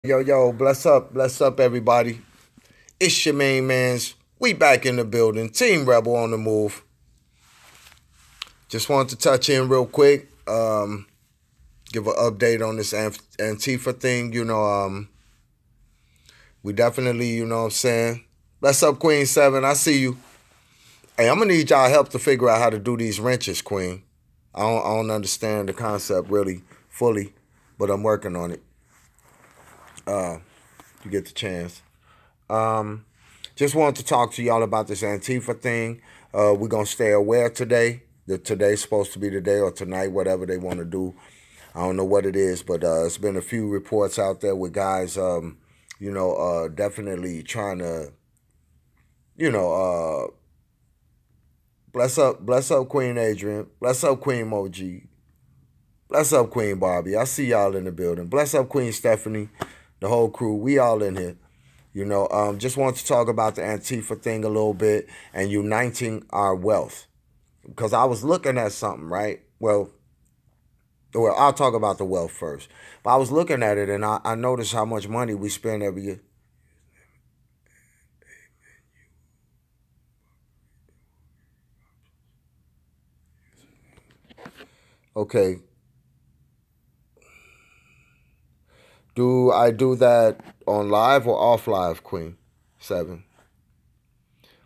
Yo, bless up, everybody. It's your main mans. We back in the building. Team Rebel on the move. Just wanted to touch in real quick. Give an update on this Antifa thing. We definitely, what I'm saying. Bless up, Queen 7. I see you. Hey, I'm gonna need y'all help to figure out how to do these wrenches, Queen. I don't understand the concept really fully, but I'm working on it. You get the chance. Um, just wanted to talk to y'all about this Antifa thing. We're gonna stay aware today. That today's supposed to be the day or tonight, whatever they want to do. I don't know what it is, but it's been a few reports out there with guys, definitely trying to, you know, uh, bless up, Queen Adrian, bless up, Queen Moji, bless up, Queen Barbie. I see y'all in the building. Bless up, Queen Stephanie, the whole crew. We all in here. Just want to talk about the Antifa thing a little bit and uniting our wealth. Because I was looking at something, right? Well, I'll talk about the wealth first. But I was looking at it and I noticed how much money we spend every year. Okay, do I do that on live or off live, Queen 7?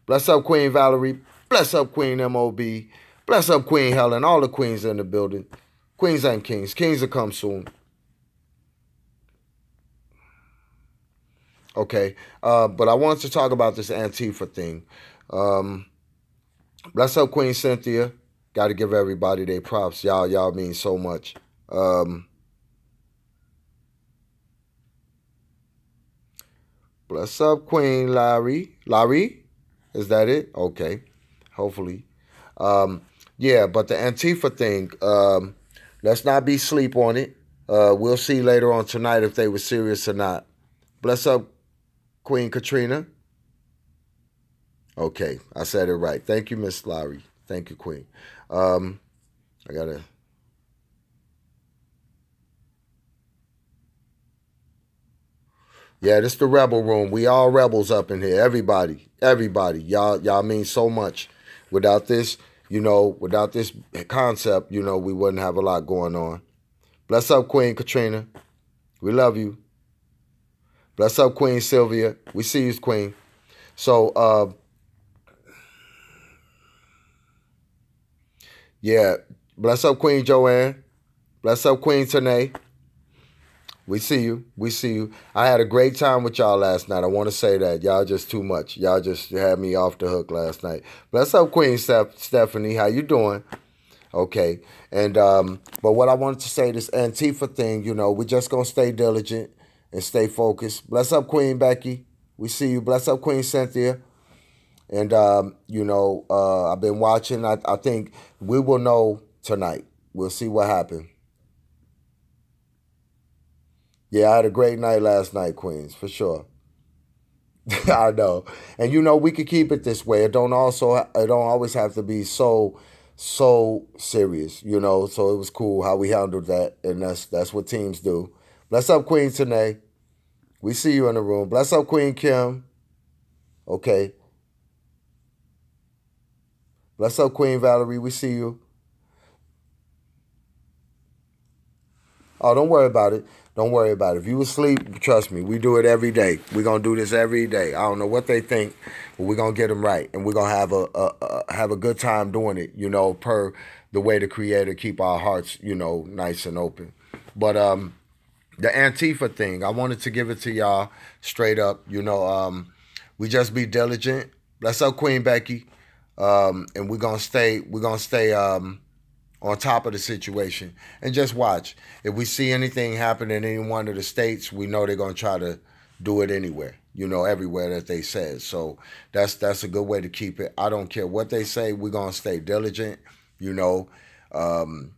Bless up, Queen Valerie. Bless up, Queen MOB. Bless up, Queen Helen. All the queens in the building. Queens and kings. Kings will come soon. Okay. But I wanted to talk about this Antifa thing. Um, Bless up, Queen Cynthia. Got to give everybody their props. Y'all mean so much. Um, Bless up, Queen Larry. Larry? Is that it? Okay. Hopefully. Um, yeah, but the Antifa thing, let's not be sleep on it. We'll see later on tonight if they were serious or not. Bless up, Queen Katrina. Okay, I said it right. Thank you, Miss Lowry. Thank you, Queen. Um, I gotta. Yeah, this the rebel room. We all rebels up in here. Everybody. Y'all mean so much. Without this, without this concept, we wouldn't have a lot going on. Bless up, Queen Katrina. We love you. Bless up, Queen Sylvia. We see you, Queen. So, yeah. Bless up, Queen Joanne. Bless up, Queen Tanae. We see you. We see you. I had a great time with y'all last night. I want to say that. Y'all just too much. Y'all just had me off the hook last night. Bless up, Queen Stephanie. How you doing? Okay. And but what I wanted to say, this Antifa thing, we just gonna stay diligent and stay focused. Bless up, Queen Becky. We see you. Bless up, Queen Cynthia. And I've been watching. I think we will know tonight. We'll see what happened. Yeah, I had a great night last night, Queens, for sure. I know. And we could keep it this way. It don't always have to be so serious, So it was cool how we handled that, and that's what teams do. Bless up, Queen Tanae. We see you in the room. Bless up, Queen Kim. Okay. Bless up, Queen Valerie. We see you. Oh, don't worry about it. Don't worry about it. If you asleep, trust me, we do it every day. We're gonna do this every day. I don't know what they think, but we're gonna get them right, and we're gonna have a good time doing it. Per the way the Creator keep our hearts, nice and open. But the Antifa thing, I wanted to give it to y'all straight up. We just be diligent. Bless up, Queen Becky, and we're gonna stay on top of the situation and just watch. If we see anything happen in any one of the states, we know they're gonna try to do it anywhere. Everywhere that they said. So that's a good way to keep it. I don't care what they say. We're gonna stay diligent. You know, um,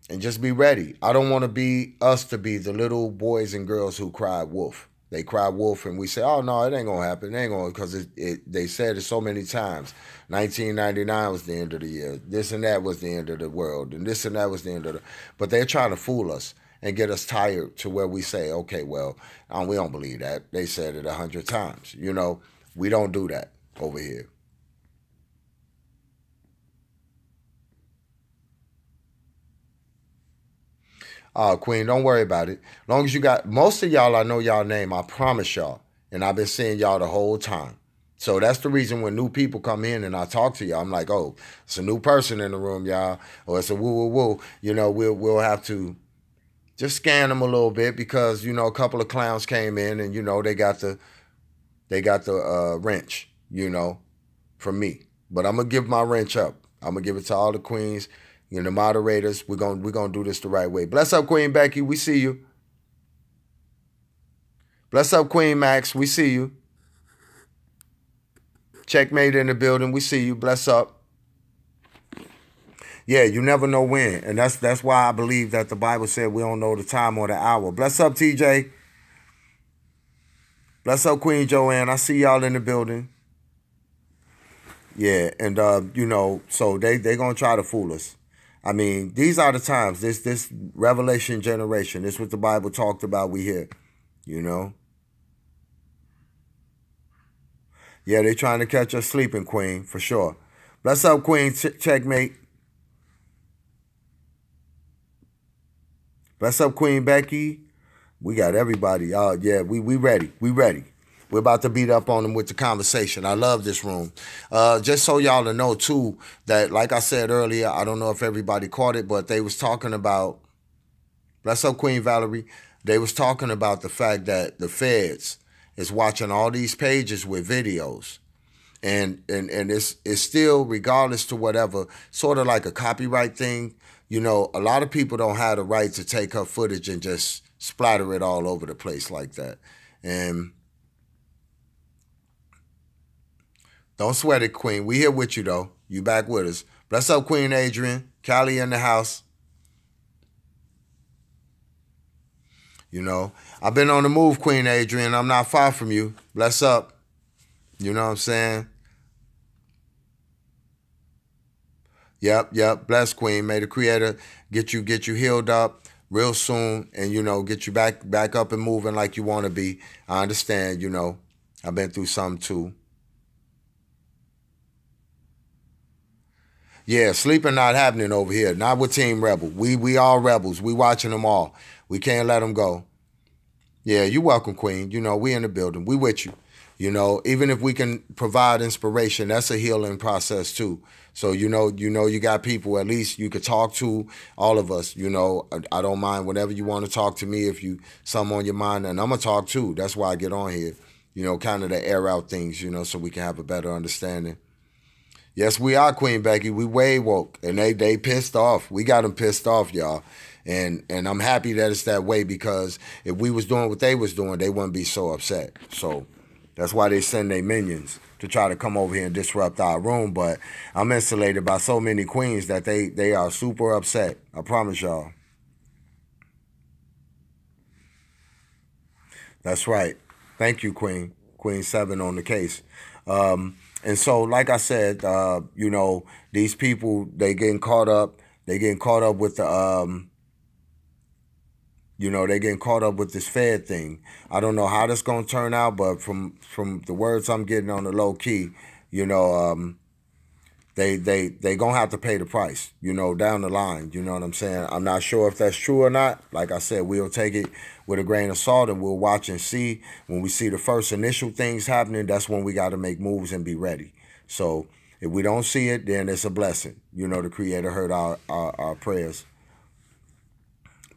and just be ready. I don't want to be us to be the little boys and girls who cried wolf. They cry wolf, and we say, "Oh no, it ain't gonna happen. It ain't gonna," because they said it so many times. 1999 was the end of the year. This and that was the end of the world, and this and that was the end of the. But they're trying to fool us, and get us tired to where we say, okay, well, we don't believe that. They said it 100 times. You know, we don't do that over here. Queen, don't worry about it. Long as you got most of y'all, I know y'all name. I promise y'all, and I've been seeing y'all the whole time. So that's the reason when new people come in and I talk to y'all, I'm like, oh, it's a new person in the room, y'all, or it's a woo woo woo. You know, we'll have to just scan them a little bit because you know a couple of clowns came in and you know they got the wrench, you know, from me. But I'm gonna give my wrench up. I'm gonna give it to all the queens, you know, the moderators. We're gonna do this the right way. Bless up, Queen Becky. We see you. Bless up, Queen Max. We see you. Checkmate in the building. We see you. Bless up. Yeah, you never know when, and that's why I believe that the Bible said we don't know the time or the hour. Bless up, TJ. Bless up, Queen Joanne. I see y'all in the building. Yeah, and you know, so they gonna try to fool us. I mean, these are the times. This Revelation generation. This is what the Bible talked about. We here, you know. Yeah, they trying to catch us sleeping, Queen, for sure. Bless up, Queen. Checkmate. Bless up, Queen Becky. We got everybody. Yeah, we ready. We ready. We're about to beat up on them with the conversation. I love this room. Just so y'all to know too that, like I said earlier, I don't know if everybody caught it, but they was talking about. Bless up, Queen Valerie. They was talking about the fact that the feds is watching all these pages with videos. And it's still, regardless to whatever, sort of like a copyright thing. You know, a lot of people don't have the right to take her footage and just splatter it all over the place like that. And don't sweat it, Queen. We here with you, though. You back with us. Bless up, Queen Adrian. Callie in the house. You know, I've been on the move, Queen Adrian. I'm not far from you. Bless up. You know what I'm saying? Yep. Bless, Queen. May the Creator get you healed up real soon, and you know, get you back up and moving like you want to be. I understand. You know, I've been through some too. Yeah, sleeping not happening over here. Not with Team Rebel. We all rebels. We watching them all. We can't let them go. Yeah, you welcome, Queen. You know, we in the building. We with you. You know, even if we can provide inspiration, that's a healing process too. So you got people at least you could talk to. All of us. You know, I don't mind whenever you want to talk to me. If you something on your mind, and I'm gonna talk too. That's why I get on here. You know, kind of to air out things. You know, so we can have a better understanding. Yes, we are, Queen Becky. We way woke, and they pissed off. We got them pissed off, y'all. And I'm happy that it's that way because if we was doing what they was doing, they wouldn't be so upset. So that's why they send their minions to try to come over here and disrupt our room. But I'm insulated by so many queens that they are super upset. I promise y'all. That's right. Thank you, Queen. Queen 7 on the case. And so, like I said, you know, these people, they getting caught up. They getting caught up with the, you know, they getting caught up with this Fed thing. I don't know how that's going to turn out, but from the words I'm getting on the low key, you know, they gonna have to pay the price, you know, down the line. You know what I'm saying? I'm not sure if that's true or not. Like I said, we'll take it with a grain of salt and we'll watch and see. When we see the first initial things happening, that's when we got to make moves and be ready. So if we don't see it, then it's a blessing. You know, the Creator heard our prayers.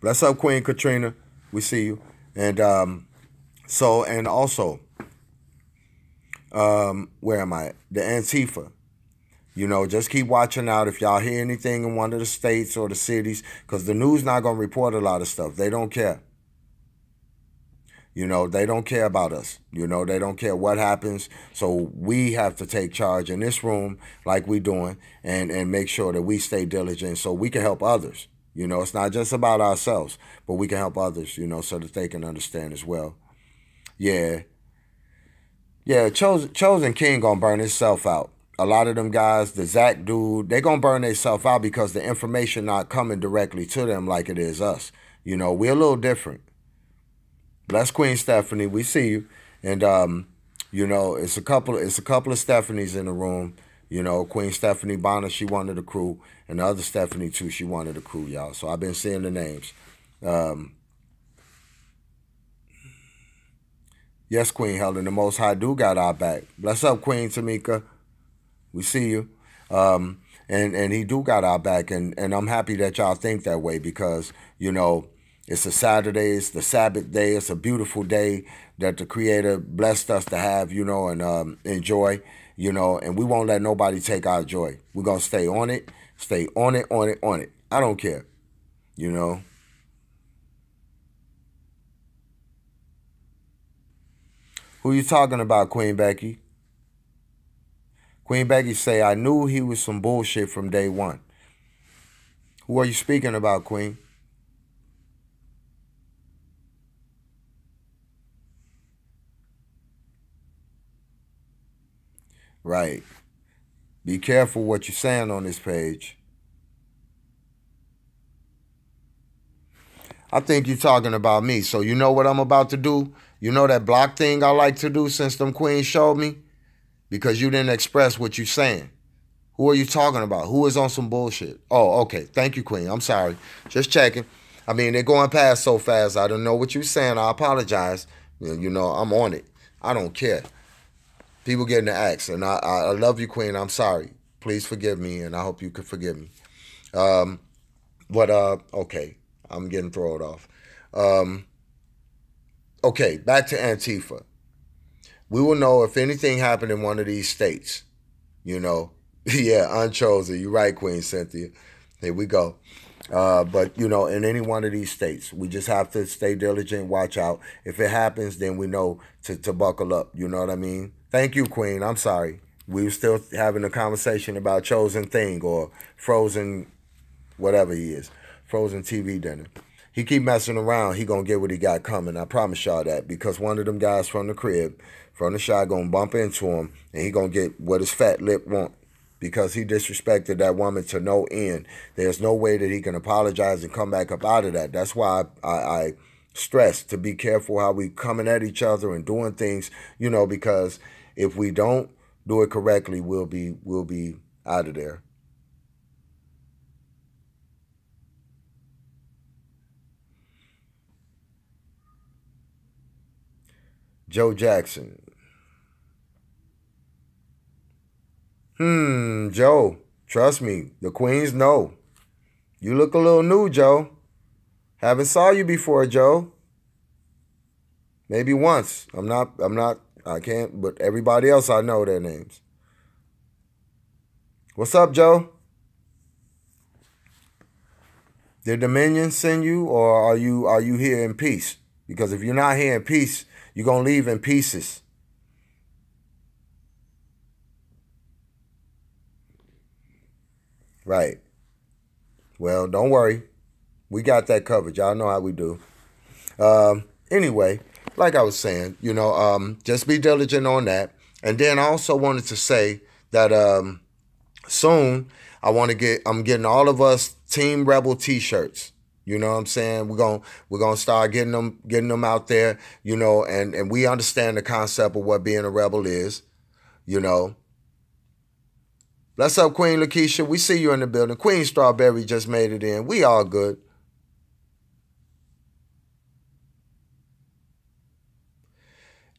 Bless up, Queen Katrina. We see you. And and also, where am I? The Antifa. You know, just keep watching out if y'all hear anything in one of the states or the cities, because the news not going to report a lot of stuff. They don't care. You know, they don't care about us. You know, they don't care what happens. So we have to take charge in this room like we doing and make sure that we stay diligent so we can help others. You know, it's not just about ourselves, but we can help others, you know, so that they can understand as well. Yeah. Yeah, Chosen King gonna burn himself out. A lot of them guys, the Zach dude, they gonna burn themselves out because the information not coming directly to them like it is us. You know, we're a little different. Bless Queen Stephanie. We see you. And you know, it's a couple of Stephanies in the room. You know, Queen Stephanie Bonner, she wanted the crew, and the other Stephanie too, she wanted the crew, y'all. So I've been seeing the names. Yes, Queen Helen, the Most High do got our back. Bless up, Queen Tamika. We see you. And he do got our back, and I'm happy that y'all think that way because, you know, it's a Saturday, it's the Sabbath day, it's a beautiful day that the Creator blessed us to have, you know, and enjoy, you know, and we won't let nobody take our joy. We're going to stay on it, on it. I don't care, you know. Who you talking about, Queen Becky? Queen Becky say, I knew he was some bullshit from day one. Who are you speaking about, Queen? Right. Be careful what you're saying on this page. I think you're talking about me. So you know what I'm about to do? You know that block thing I like to do since them queens showed me? Because you didn't express what you're saying. Who are you talking about? Who is on some bullshit? Oh, okay. Thank you, Queen. I'm sorry. Just checking. I mean, they're going past so fast. I don't know what you're saying. I apologize. You know, I'm on it. I don't care. People getting the axe. And I love you, Queen. I'm sorry. Please forgive me, and I hope you could forgive me. But, okay. I'm getting thrown off. Okay, back to Antifa. We will know if anything happened in one of these states. You know, yeah, unchosen. You're right, Queen Cynthia. Here we go. But, you know, in any one of these states, we just have to stay diligent, watch out. If it happens, then we know to buckle up. You know what I mean? Thank you, Queen. I'm sorry. We were still having a conversation about Chosen Thing or Frozen, whatever he is, Frozen TV dinner. He keep messing around, he gonna get what he got coming. I promise y'all that, because one of them guys from the crib, from the shot, gonna bump into him, and he gonna get what his fat lip want, because he disrespected that woman to no end. There's no way that he can apologize and come back up out of that. That's why I stress to be careful how we coming at each other and doing things, you know, because if we don't do it correctly, we'll be out of there. Joe Jackson. Joe, trust me, the queens know. You look a little new, Joe. Haven't saw you before, Joe. Maybe once. I can't, but everybody else I know their names. What's up, Joe? Did the minions send you, or are you here in peace? Because if you're not here in peace, you're gonna leave in pieces. Right. Well, don't worry. We got that covered. Y'all know how we do. Anyway, like I was saying, you know, just be diligent on that. And then I also wanted to say that soon I'm getting all of us Team Rebel T-shirts. You know what I'm saying? We're gonna start getting them out there, you know, and we understand the concept of what being a rebel is, you know. Bless up, Queen Lakeisha. We see you in the building. Queen Strawberry just made it in. We all good.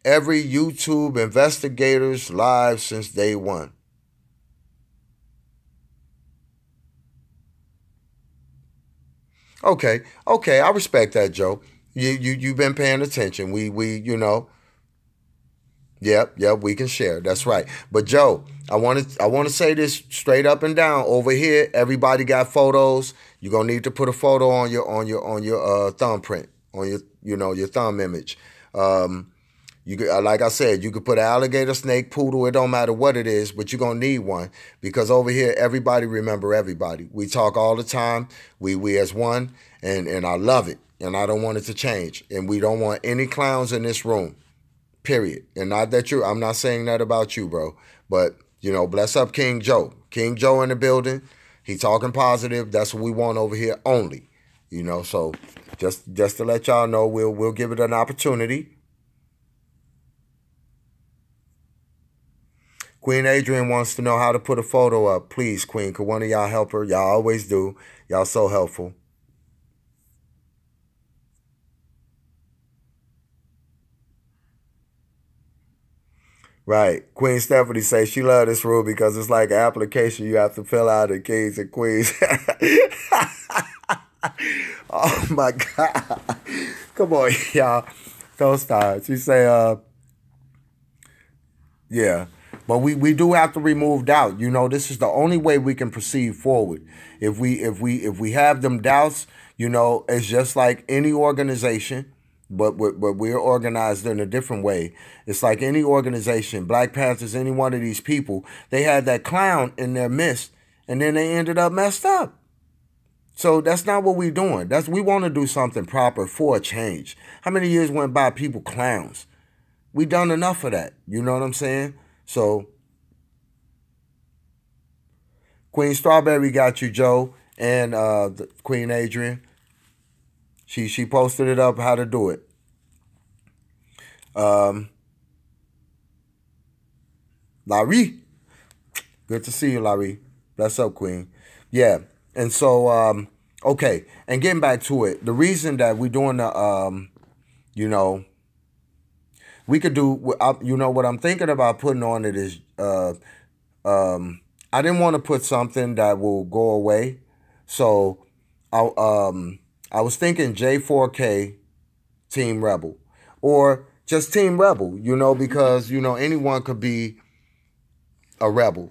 Every YouTube investigators live since day one. Okay, I respect that, Joe. You've been paying attention. We you know. Yep, we can share. That's right. But Joe, I want to say this straight up and down. Over here, everybody got photos. You're gonna need to put a photo on your thumbprint, on your thumb image. You could, like I said, you could put an alligator, snake, poodle. It don't matter what it is, but you're gonna need one, because over here, everybody remember everybody. We talk all the time. We as one, and I love it, and I don't want it to change. And we don't want any clowns in this room. Period. And not that I'm not saying that about you, bro. But, you know, bless up King Joe. King Joe in the building. He talking positive. That's what we want over here only. You know, so Just to let y'all know, we'll give it an opportunity. Queen Adrian wants to know how to put a photo up. Please, Queen, could one of y'all help her? Y'all always do. Y'all so helpful. Right. Queen Stephanie says she love this rule because it's like an application you have to fill out in Kings and Queens. Oh my God. Come on, y'all. Don't start. She say, yeah. But we do have to remove doubt. You know, this is the only way we can proceed forward. If we have them doubts, you know, it's just like any organization, but we're organized in a different way. It's like any organization, Black Panthers, any one of these people, they had that clown in their midst, and then they ended up messed up. So that's not what we're doing. We want to do something proper for a change. How many years went by people clowns? We done enough of that. You know what I'm saying? So Queen Strawberry got you, Joe, and Queen Adrian. She posted it up how to do it. Larry, good to see you, Larry. Bless up, Queen. Yeah, and so okay, and getting back to it, the reason that we're doing the you know, we could do, you know, what I'm thinking about putting on it is, I didn't want to put something that will go away. So I was thinking J4K Team Rebel, or just Team Rebel, you know, because, you know, anyone could be a rebel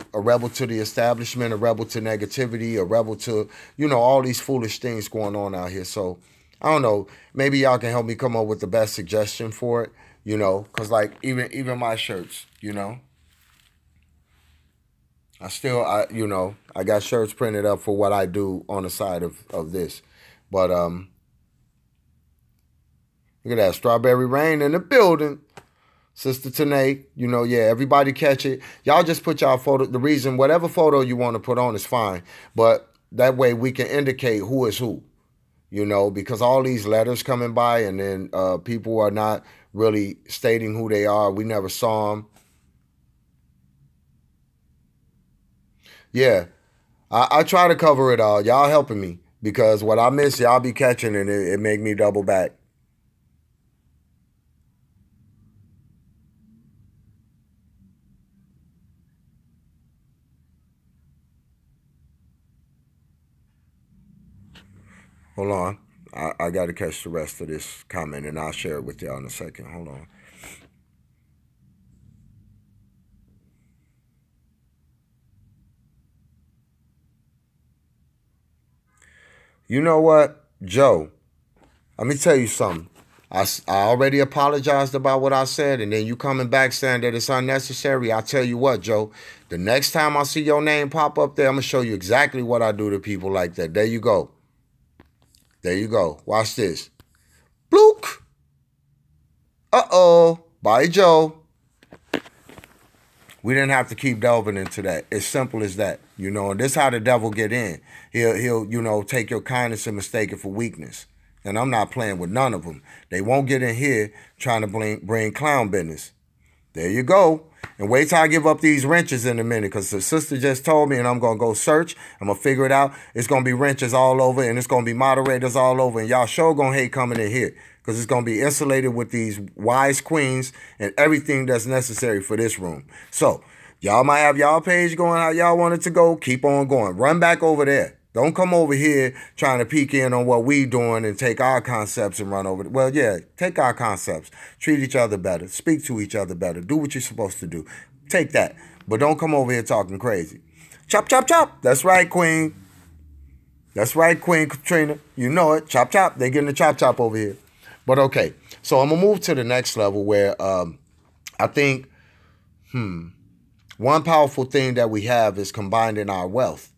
to the establishment, a rebel to negativity, a rebel to, you know, all these foolish things going on out here. So I don't know, maybe y'all can help me come up with the best suggestion for it, you know, because like even my shirts, you know, you know, I got shirts printed up for what I do on the side of this. But look at that, Strawberry Rain in the building. Sister Tanae, you know, yeah, everybody catch it. Y'all just put y'all photo. The reason, whatever photo you want to put on is fine. But that way we can indicate who is who, you know, because all these letters coming by and then people are not really stating who they are. We never saw them. Yeah, I try to cover it all. Y'all helping me because what I miss, y'all be catching and it make me double back. Hold on. I got to catch the rest of this comment and I'll share it with y'all in a second. Hold on. You know what, Joe? Let me tell you something. I already apologized about what I said, and then you coming back saying that it's unnecessary. I tell you what, Joe, the next time I see your name pop up there, I'm going to show you exactly what I do to people like that. There you go. There you go. Watch this. Blook. Uh-oh. Bye, Joe. We didn't have to keep delving into that. It's simple as that, you know. And this is how the devil get in. He'll you know, take your kindness and mistake it for weakness. And I'm not playing with none of them. They won't get in here trying to bring clown business. There you go. And wait till I give up these wrenches in a minute, because the sister just told me, and I'm going to go search. I'm going to figure it out. It's going to be wrenches all over, and it's going to be moderators all over, and y'all sure going to hate coming in here, because it's going to be insulated with these wise queens and everything that's necessary for this room. So y'all might have y'all page going how y'all want it to go. Keep on going. Run back over there. Don't come over here trying to peek in on what we doing and take our concepts and run over it. Well, yeah, take our concepts. Treat each other better. Speak to each other better. Do what you're supposed to do. Take that. But don't come over here talking crazy. Chop, chop, chop. That's right, Queen. That's right, Queen Katrina. You know it. Chop, chop. They getting the chop, chop over here. But okay. So I'm going to move to the next level where I think, one powerful thing that we have is combining our wealth,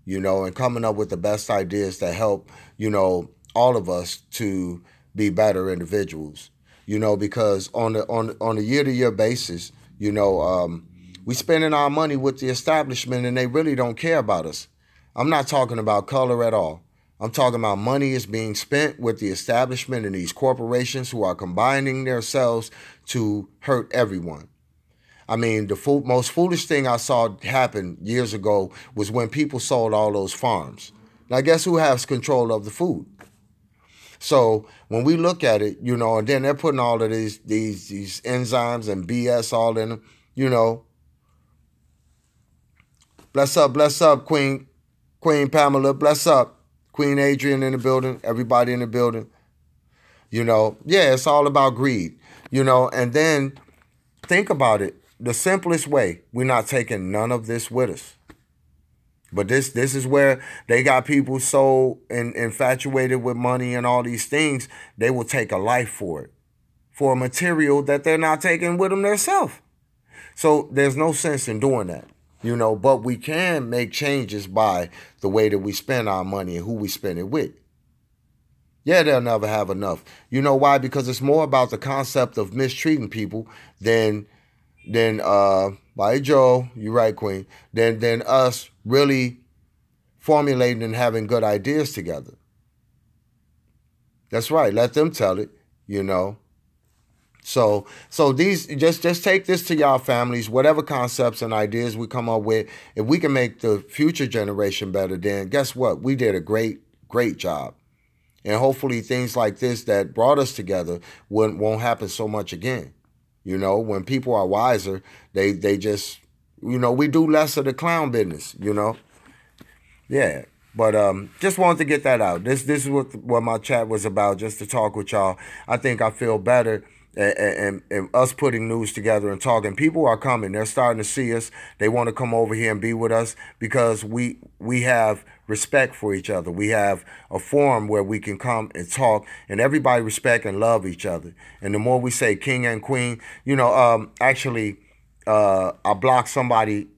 you know, and coming up with the best ideas that help, you know, all of us to be better individuals, you know, because on a year-to-year basis, you know, we spending our money with the establishment and they really don't care about us. I'm not talking about color at all. I'm talking about money is being spent with the establishment and these corporations who are combining themselves to hurt everyone. I mean, the most foolish thing I saw happen years ago was when people sold all those farms. Now, guess who has control of the food? So when we look at it, and then they're putting all of these enzymes and BS all in them, you know. Bless up, Queen Pamela. Bless up, Queen Adrian in the building. Everybody in the building. Yeah, it's all about greed. And then think about it. The simplest way, we're not taking none of this with us. But this is where they got people so infatuated with money and all these things, they will take a life for it, for a material that they're not taking with them themselves. So there's no sense in doing that, but we can make changes by the way that we spend our money and who we spend it with. Yeah, they'll never have enough. You know why? Because it's more about the concept of mistreating people than by Joe, you're right, Queen, than us really formulating and having good ideas together. That's right. Let them tell it, So these just take this to y'all families, whatever concepts and ideas we come up with. If we can make the future generation better, then guess what? We did a great job. And hopefully things like this that brought us together won't happen so much again. When people are wiser, they just, we do less of the clown business, Yeah. But just wanted to get that out. This is what my chat was about, just to talk with y'all. I think I feel better and us putting news together and talking. People are coming. They're starting to see us. They want to come over here and be with us because we have respect for each other. We have a forum where we can come and talk, and everybody respect and love each other. And the more we say king and queen, actually, I blocked somebody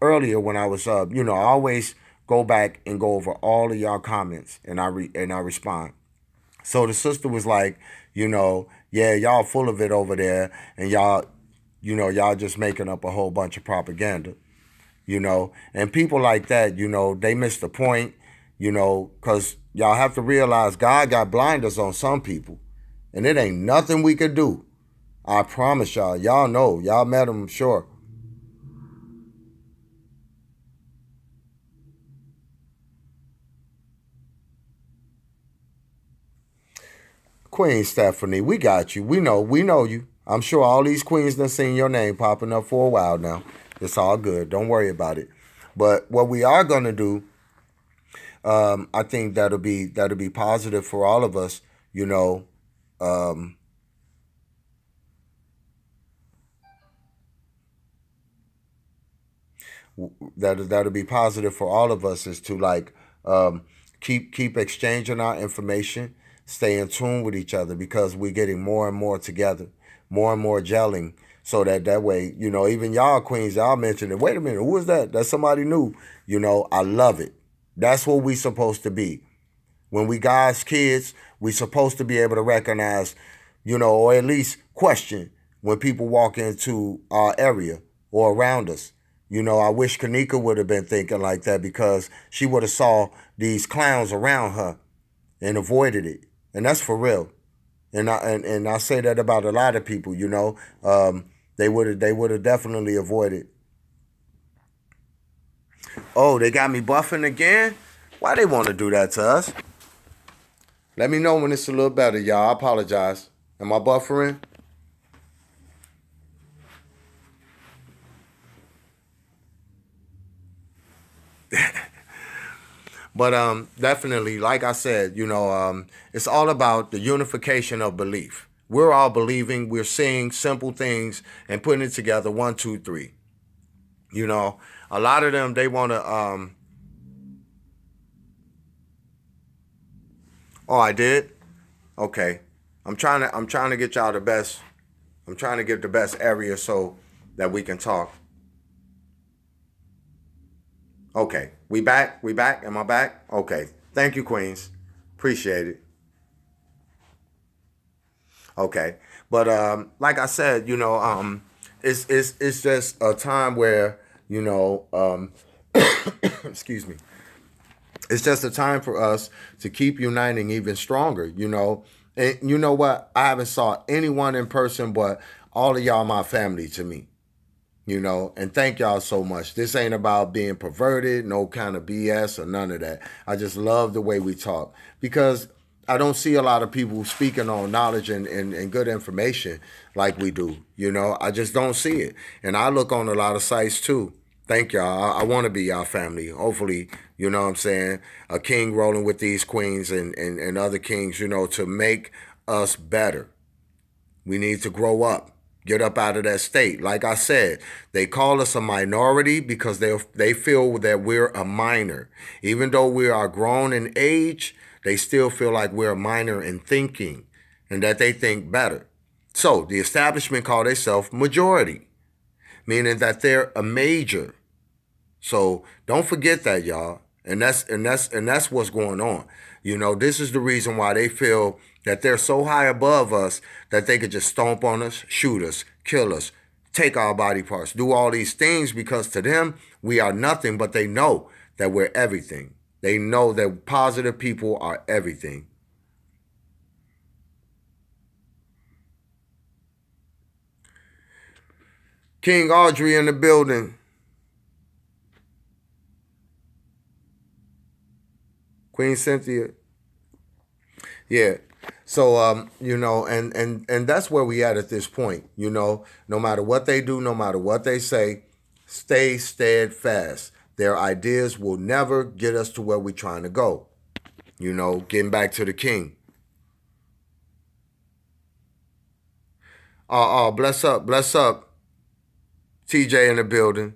earlier when I was, I always go back and go over all of y'all comments and I respond. So the sister was like, yeah, y'all full of it over there, and y'all just making up a whole bunch of propaganda, and people like that, they miss the point, because y'all have to realize God got blinders on some people, and it ain't nothing we could do. I promise y'all. Y'all know. Y'all met him, sure. Queen Stephanie, we got you. We know you. I'm sure all these queens done seen your name popping up for a while now. It's all good. Don't worry about it. But what we are gonna do, I think that'll be positive for all of us. That'll be positive for all of us is to keep exchanging our information, stay in tune with each other because we're getting more and more together, more and more gelling. So that way, even y'all queens, y'all mentioned it. Wait a minute, who is that? That's somebody new. I love it. That's what we supposed to be. When we guys, kids, we supposed to be able to recognize, or at least question when people walk into our area or around us. I wish Kanika would have been thinking like that because she would have saw these clowns around her and avoided it. And that's for real. And I say that about a lot of people, they would have definitely avoided. Oh, they got me buffing again? Why they want to do that to us? Let me know when it's a little better, y'all. I apologize. Am I buffering? But definitely, like I said, it's all about the unification of belief. We're all believing, we're seeing simple things and putting it together. 1, 2, 3. A lot of them they want to. Oh, I did. Okay, I'm trying to get y'all the best. I'm trying to get the best area so that we can talk. Okay, we back. We back. Am I back? Okay. Thank you, Queens. Appreciate it. Okay, but like I said, it's just a time where excuse me, It's just a time for us to keep uniting even stronger, you know. And you know what? I haven't saw anyone in person, but all of y'all my family to me, you know. And thank y'all so much. This ain't about being perverted, no kind of BS or none of that. I just love the way we talk because I don't see a lot of people speaking on knowledge and good information like we do. You know, I just don't see it. And I look on a lot of sites too. Thank y'all. I want to be y'all family. Hopefully, you know what I'm saying? A king rolling with these queens and other kings, you know, to make us better. We need to grow up, get up out of that state. Like I said, they call us a minority because they feel that we're a minor. Even though we are grown in age, they still feel like we're a minor in thinking and that they think better. So the establishment call themselves majority, meaning that they're a major. So don't forget that, y'all. And that's what's going on. You know, this is the reason why they feel that they're so high above us that they could just stomp on us, shoot us, kill us, take our body parts, do all these things because to them we are nothing, but they know that we're everything. They know that positive people are everything. King Audrey in the building. Queen Cynthia. Yeah. So you know, and that's where we at this point, you know, no matter what they do, no matter what they say, stay steadfast. Their ideas will never get us to where we're trying to go. You know, getting back to the king. Bless up, TJ in the building.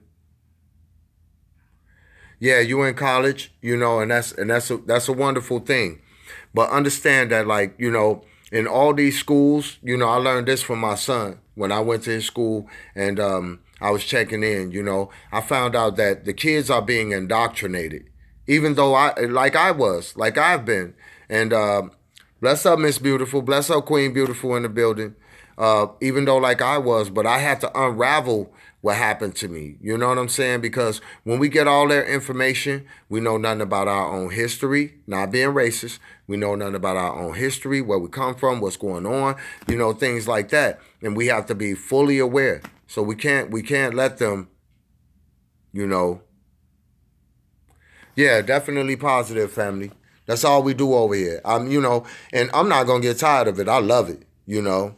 Yeah, you in college, you know, and that's a wonderful thing. But understand that, like, you know, in all these schools, you know, I learned this from my son when I went to his school and I was checking in, you know, I found out that the kids are being indoctrinated, even though like I've been. And bless up, Miss Beautiful. Bless up, Queen Beautiful in the building. Even though like I was, but I had to unravel what happened to me. You know what I'm saying? Because when we get all their information, we know nothing about our own history, not being racist. We know nothing about our own history, where we come from, what's going on, you know, things like that. And we have to be fully aware. So we can't let them, you know. Yeah, definitely positive, family. That's all we do over here. You know, and I'm not gonna get tired of it. I love it, you know.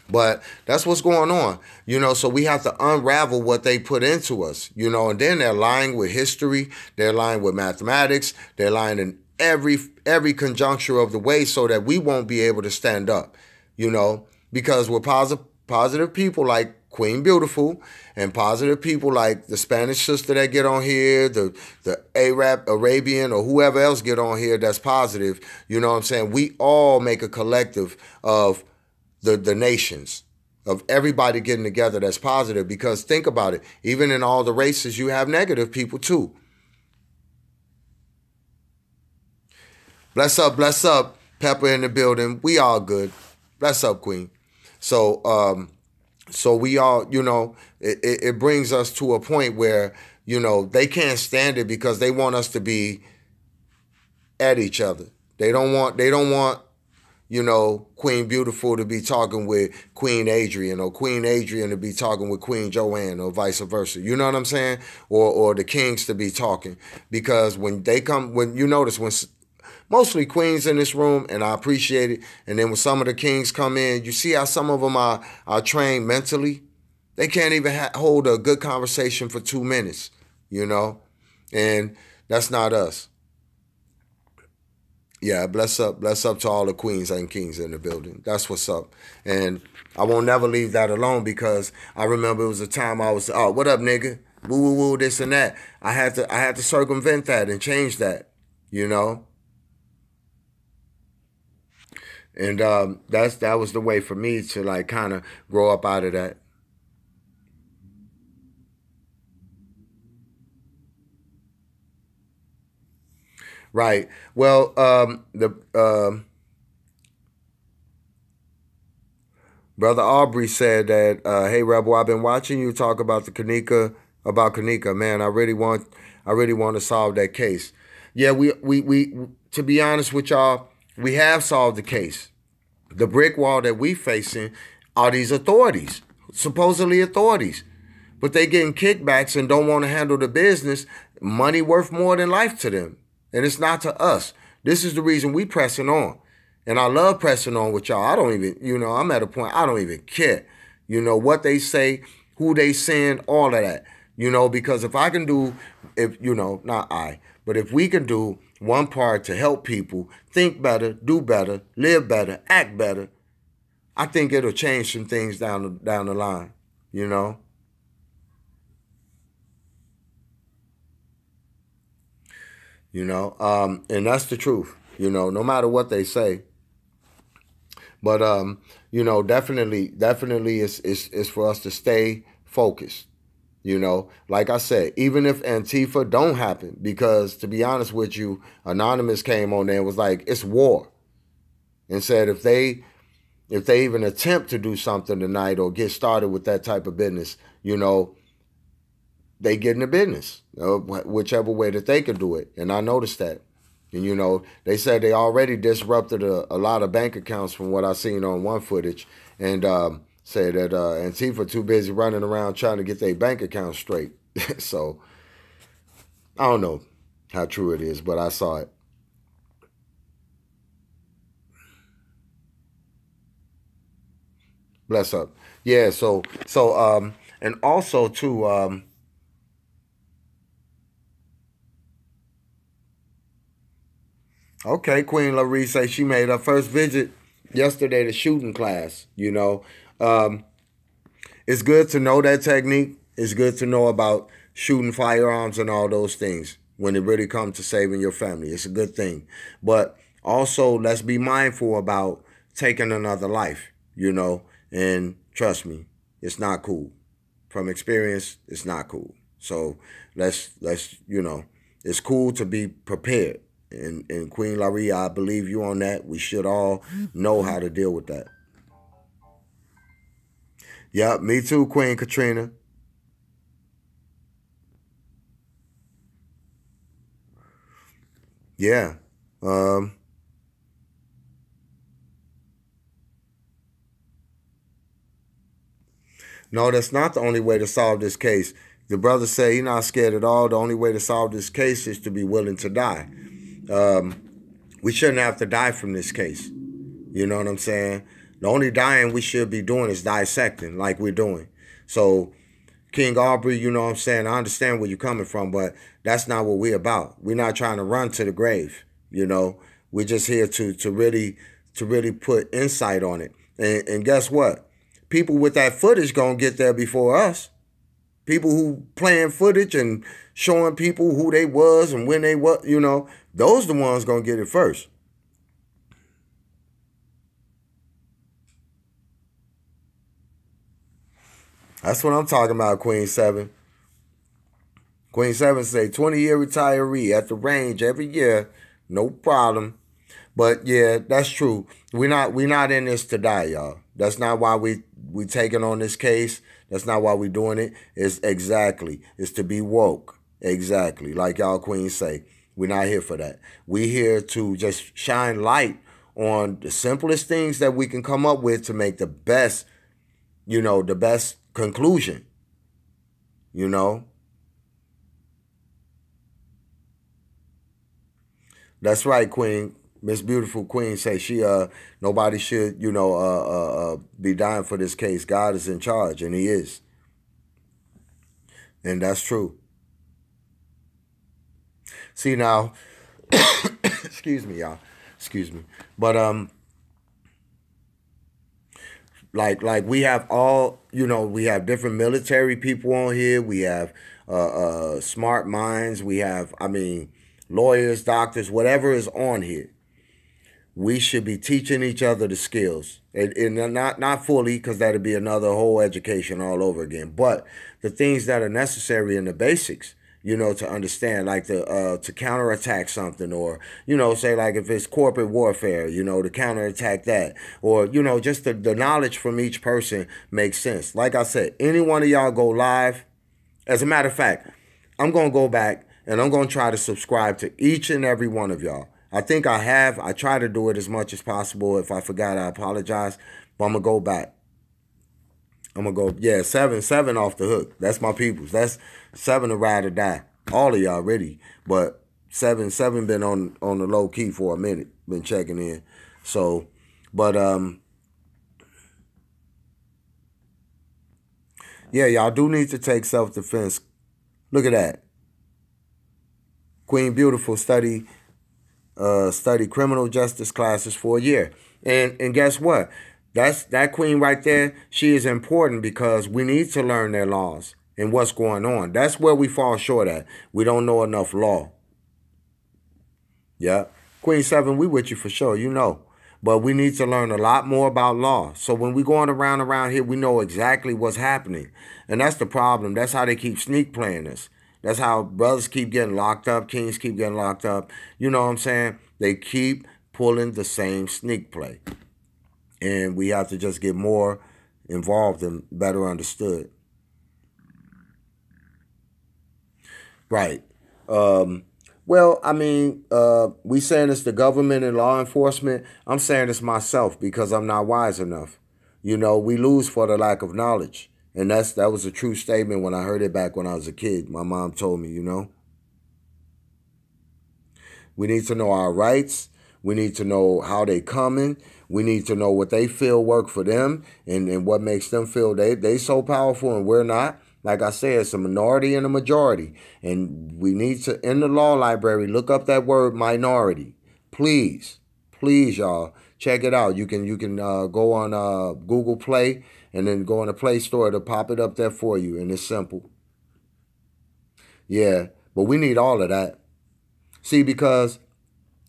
But that's what's going on, you know. So we have to unravel what they put into us, you know. And then they're lying with history, they're lying with mathematics, they're lying in every conjuncture of the way, so that we won't be able to stand up, you know. Because we're positive people like Queen Beautiful, and positive people like the Spanish sister that get on here, the Arabian or whoever else get on here that's positive. You know what I'm saying? We all make a collective of the nations, of everybody getting together that's positive. Because think about it, even in all the races, you have negative people too. Bless up, Pepper in the building. We all good. Bless up, Queen. So so we all, you know, it brings us to a point where, you know, they can't stand it because they want us to be at each other. They don't want you know, Queen Beautiful to be talking with Queen Adrian, or Queen Adrian to be talking with Queen Joanne, or vice versa. You know what I'm saying? Or the kings to be talking. Because when they come, when you notice, when mostly queens in this room, and I appreciate it, and then when some of the kings come in, you see how some of them are trained mentally. They can't even hold a good conversation for 2 minutes, you know? And that's not us. Yeah, bless up to all the queens and kings in the building. That's what's up. And I won't never leave that alone, because I remember it was a time I was, oh, what up, nigga? Woo woo woo, this and that. I had to circumvent that and change that, you know? And that was the way for me to like kind of grow up out of that. Right. Well, the brother Aubrey said that, "Hey Rebel, I've been watching you talk about the Kanika, about Kanika. Man, I really want to solve that case." Yeah, we to be honest with y'all, we have solved the case. The brick wall that we facing are these authorities, supposedly authorities, but they getting kickbacks and don't want to handle the business. Money worth more than life to them, and it's not to us. This is the reason we pressing on, and I love pressing on with y'all. I don't even, I'm at a point I don't even care, what they say, who they send, all of that, because if I can do, if not I, but if we can do one part to help people think better, do better, live better, act better, I think it'll change some things down the line, you know. And that's the truth, no matter what they say. But definitely it's for us to stay focused. Like I said, even if Antifa don't happen, because to be honest with you, Anonymous came on there and was like, it's war. And said if they even attempt to do something tonight or get started with that type of business, they get in the business, whichever way that they could do it. And I noticed that. And, they said they already disrupted a lot of bank accounts from what I seen on one footage. And said that Antifa too busy running around trying to get their bank account straight. So I don't know how true it is, but I saw it. Bless up. Yeah, and also too, okay, Queen Laree say she made her first visit yesterday to shooting class. Um, it's good to know that technique. It's good to know about shooting firearms and all those things when it really comes to saving your family. It's a good thing. But also, let's be mindful about taking another life, and trust me, it's not cool. From experience, it's not cool. So let's it's cool to be prepared. And Queen Laree, I believe you on that. We should all know how to deal with that. Yep, me too, Queen Katrina. Yeah. Um, no, that's not the only way to solve this case. The brother say he's not scared at all. The only way to solve this case is to be willing to die. Um, we shouldn't have to die from this case. You know what I'm saying? The only dying we should be doing is dissecting like we're doing. So, King Aubrey, you know what I'm saying? I understand where you're coming from, but that's not what we're about. We're not trying to run to the grave, We're just here to really put insight on it. And guess what? People with that footage gonna get there before us. People who playing footage and showing people who they was and when they was, those the ones gonna get it first. That's what I'm talking about, Queen Seven. Queen Seven say 20-year retiree at the range every year, no problem. But yeah, that's true. We're not in this to die, y'all. That's not why we taking on this case. That's not why we doing it. It's to be woke. Exactly. Like y'all queens say. We're not here for that. We here to just shine light on the simplest things that we can come up with to make the best conclusion. You know? That's right, Queen. Miss Beautiful Queen say she nobody should be dying for this case. God is in charge, and He is, and that's true. See now, excuse me, y'all, excuse me, but like we have we have different military people on here. We have smart minds. We have lawyers, doctors, whatever is on here. We should be teaching each other the skills, and not fully, because that'd be another whole education all over again. But the things that are necessary in the basics, to understand, like to counterattack something, or say like if it's corporate warfare, to counterattack that, or just the knowledge from each person makes sense. Like I said, any one of y'all go live. As a matter of fact, I'm gonna go back And I'm going to try to subscribe to each and every one of y'all. I think I have. I try to do it as much as possible. If I forgot, I apologize. But I'm going to go back. I'm going to go, yeah, seven off the hook. That's my peoples. That's 7 to ride or die. All of y'all ready. But seven been on the low key for a minute. Been checking in. So, but, yeah, y'all do need to take self-defense. Look at that. Queen Beautiful study criminal justice classes for a year. And guess what? That's that queen right there. She is important because we need to learn their laws and what's going on. That's where we fall short at. We don't know enough law. Yeah. Queen 7, we with you for sure, you know. But we need to learn a lot more about law. So when we going around here, we know exactly what's happening. And that's the problem. That's how they keep sneak playing us. That's how brothers keep getting locked up, kings keep getting locked up. You know what I'm saying? They keep pulling the same sneak play. And we have to just get more involved and better understood. Right. Well, I mean, we saying it's the government and law enforcement. I'm saying it's myself because I'm not wise enough. You know, we lose for the lack of knowledge. And that was a true statement when I heard it back when I was a kid. My mom told me, you know. We need to know our rights. We need to know how they coming. We need to know what they feel work for them and what makes them feel they so powerful and we're not. Like I said, it's a minority and a majority. And we need to, in the law library, look up that word minority. Please, please, y'all, check it out. You can go on Google Play and then go in the Play Store to pop it up there for you. And it's simple. Yeah, but we need all of that. See, because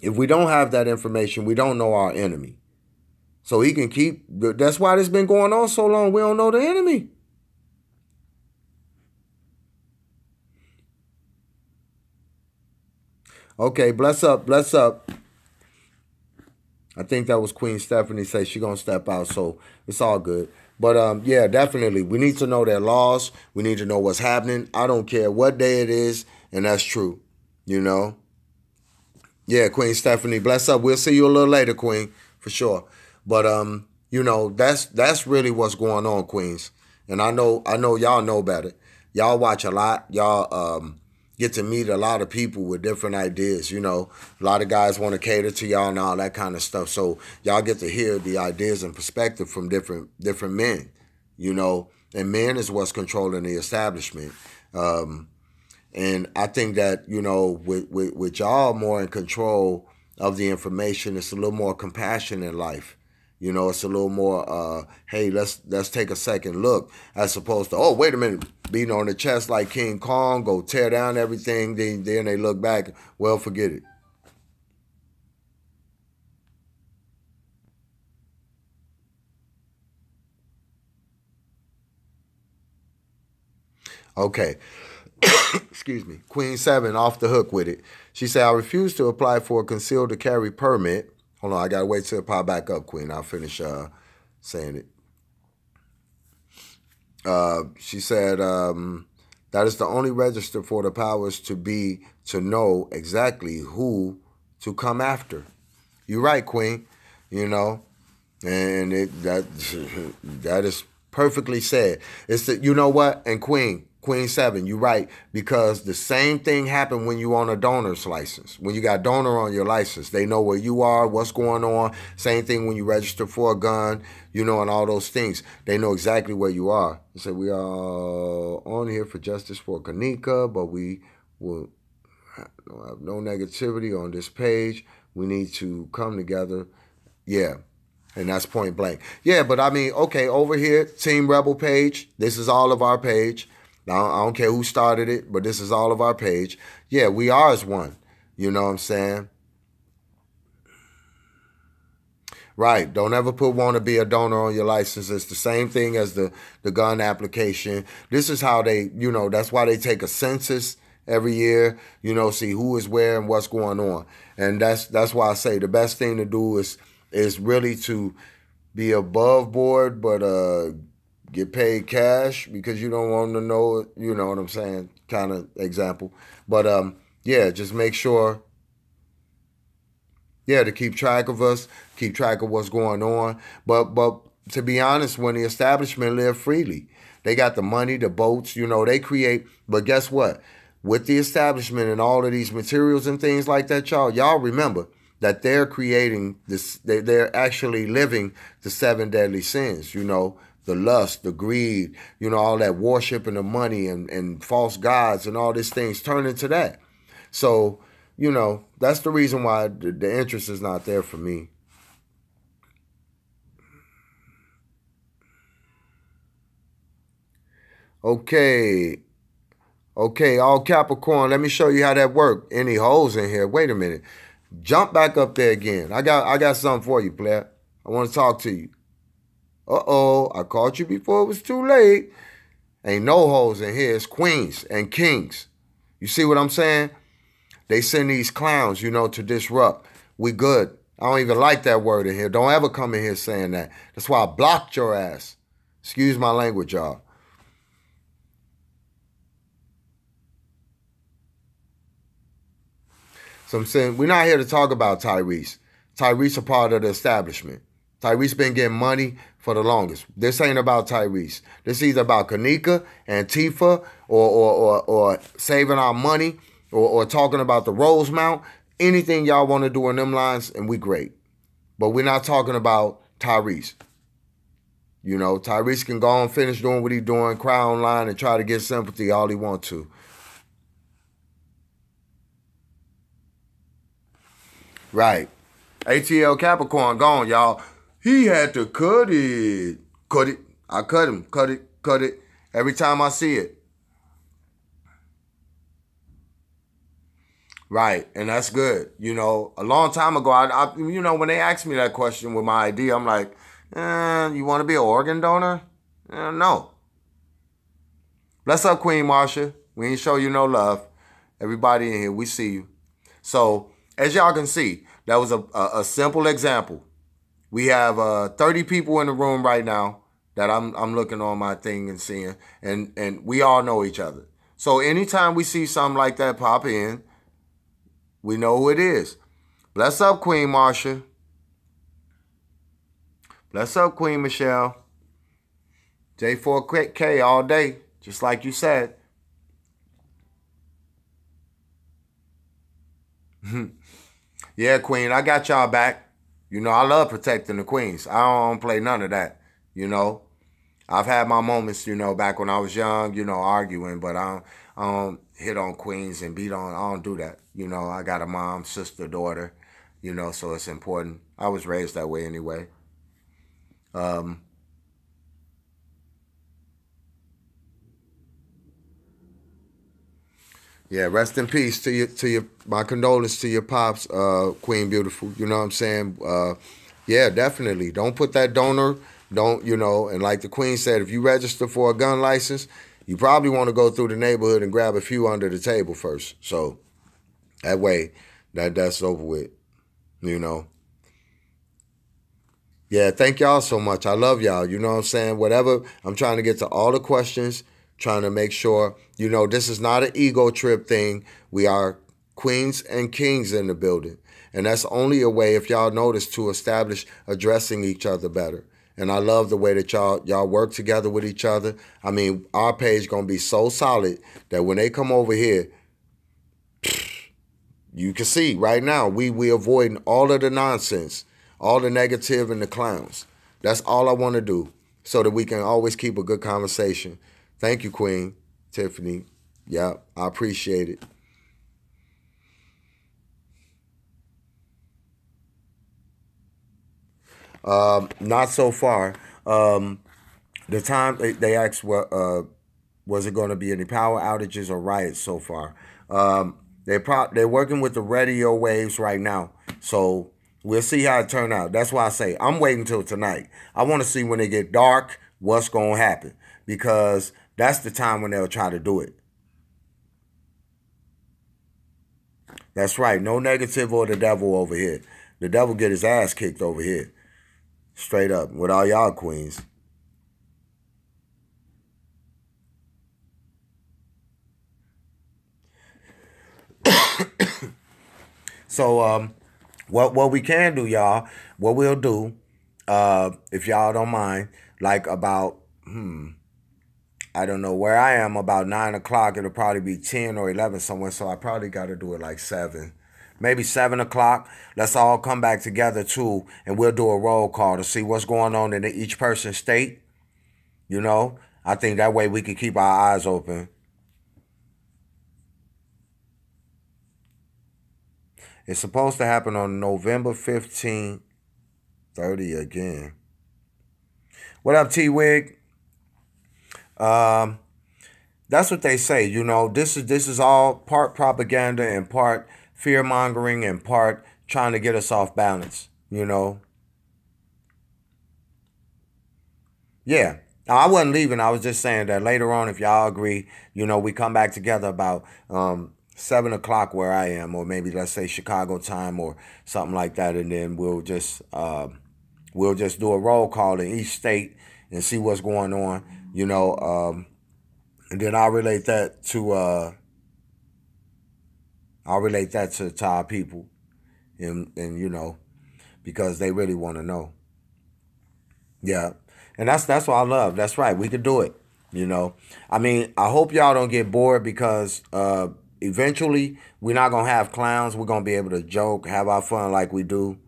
if we don't have that information, we don't know our enemy. So he can keep, that's why this been going on so long, we don't know the enemy. Okay, bless up, bless up. I think that was Queen Stephanie say she gonna step out, so it's all good. But yeah, definitely, we need to know their laws. We need to know what's happening. I don't care what day it is, and that's true, you know. Yeah, Queen Stephanie, bless up. We'll see you a little later, Queen, for sure. But you know, that's really what's going on, Queens. And I know y'all know better. Y'all watch a lot. Y'all get to meet a lot of people with different ideas. You know, a lot of guys want to cater to y'all and all that kind of stuff. So y'all get to hear the ideas and perspective from different men. You know, and men is what's controlling the establishment. And I think that, you know, with y'all more in control of the information, it's a little more compassion in life. You know, it's a little more, hey, let's take a second look, as opposed to, oh, wait a minute, beating on the chest like King Kong, go tear down everything, then they look back, well, forget it. Okay. Excuse me. Queen 7 off the hook with it. She said, I refuse to apply for a concealed to carry permit. Hold on, I gotta wait till it pop back up, Queen. I'll finish saying it. She said, that is the only register for the powers to know exactly who to come after. You're right, Queen. You know, and that is perfectly said. It's the, you know what? And Queen 7, you're right, because the same thing happened when you on a donor's license. When you got donor on your license, they know where you are, what's going on. Same thing when you register for a gun, you know, and all those things. They know exactly where you are. They say, we are on here for justice for Kanika, but we will have no negativity on this page. We need to come together. Yeah. And that's point blank. Yeah, but I mean, okay, over here, Team Rebel page. This is all of our page. Now, I don't care who started it, but this is all of our page. Yeah, we are as one. You know what I'm saying? Right. Don't ever put want to be a donor on your license. It's the same thing as the gun application. This is how they, you know, that's why they take a census every year, you know, see who is where and what's going on. And that's why I say the best thing to do is really to be above board, but get paid cash because you don't want to know, you know what I'm saying, kind of example. But Yeah, just make sure, yeah, to keep track of us, keep track of what's going on. But to be honest, when the establishment live freely, they got the money, the boats, they create. But guess what? With the establishment and all of these materials and things like that, y'all remember that they're creating this. They're actually living the seven deadly sins. The lust, the greed, all that worship and the money and false gods and all these things turn into that. So, that's the reason why the interest is not there for me. Okay. Okay, all Capricorn, let me show you how that work. Any holes in here? Wait a minute. Jump back up there again. I got something for you, player. I want to talk to you. Uh-oh, I caught you before it was too late. Ain't no holes in here. It's queens and kings. You see what I'm saying? They send these clowns, to disrupt. We good. I don't even like that word in here. Don't ever come in here saying that. That's why I blocked your ass. Excuse my language, y'all. So I'm saying we're not here to talk about Tyrese. Tyrese a part of the establishment. Tyrese been getting money for the longest. This ain't about Tyrese. This is either about Kanika and Tifa or saving our money or talking about the Rosemount. Anything y'all want to do in them lines, and we great. But we're not talking about Tyrese. Tyrese can go on, finish doing what he's doing, cry online, and try to get sympathy all he wants to. Right. ATL Capricorn gone, y'all. He had to cut it. Cut it. I cut him. Cut it. Cut it. Every time I see it. Right. And that's good. A long time ago, when they asked me that question with my ID, I'm like, you want to be an organ donor? No. Bless up, Queen Marsha. We ain't show you no love. Everybody in here, we see you. So, as y'all can see, that was a simple example. We have 30 people in the room right now that I'm looking on my thing and seeing, and we all know each other. So anytime we see something like that pop in, we know who it is. Bless up, Queen Marsha. Bless up, Queen Michelle. J4K all day, just like you said. Yeah, Queen, I got y'all back. I love protecting the queens. I don't play none of that. I've had my moments, back when I was young, arguing, but I don't hit on queens and beat on. I don't do that. I got a mom, sister, daughter, so it's important. I was raised that way anyway. Um, yeah, rest in peace to your my condolences to your pops, Queen Beautiful. You know what I'm saying? Yeah, definitely. Don't put that donor. Don't and like the Queen said, if you register for a gun license, you probably want to go through the neighborhood and grab a few under the table first. So that way, that's over with. You know. Yeah, thank y'all so much. I love y'all. You know what I'm saying? Whatever. I'm trying to get to all the questions, trying to make sure, this is not an ego trip thing. We are queens and kings in the building. And that's only a way, if y'all notice, to establish addressing each other better. And I love the way that y'all work together with each other. I mean, our page gonna be so solid that when they come over here, you can see right now we avoiding all of the nonsense, all the negative and the clowns. That's all I want to do so that we can always keep a good conversation. Thank you, Queen Tiffany. Yeah, I appreciate it. Not so far. The time they asked what was it going to be any power outages or riots so far. They're working with the radio waves right now, so we'll see how it turn out. That's why I say I'm waiting till tonight. I want to see when it get dark what's going to happen, because that's the time when they'll try to do it. That's right. No negative or the devil over here. The devil get his ass kicked over here, straight up with all y'all queens. So what we can do, y'all, what we'll do, if y'all don't mind, like about I don't know where I am, about 9 o'clock, it'll probably be 10 or 11 somewhere. So I probably gotta do it like 7. Maybe 7 o'clock. Let's all come back together too, and we'll do a roll call to see what's going on in each person's state. You know, I think that way we can keep our eyes open. It's supposed to happen on November 15th, 30 again. What up, T Wig? Um, that's what they say. You know, this is all part propaganda and part fear mongering and part trying to get us off balance. You know, yeah. I wasn't leaving. I was just saying that later on, if y'all agree, you know, we come back together about 7 o'clock where I am, or maybe let's say Chicago time or something like that, and then we'll just do a roll call in each state and see what's going on. You know, and then I'll relate that to our people, and you know, because they really want to know. Yeah, and that's what I love. That's right. We could do it. You know, I mean, I hope y'all don't get bored because eventually we're not gonna have clowns. We're gonna be able to joke, have our fun like we do.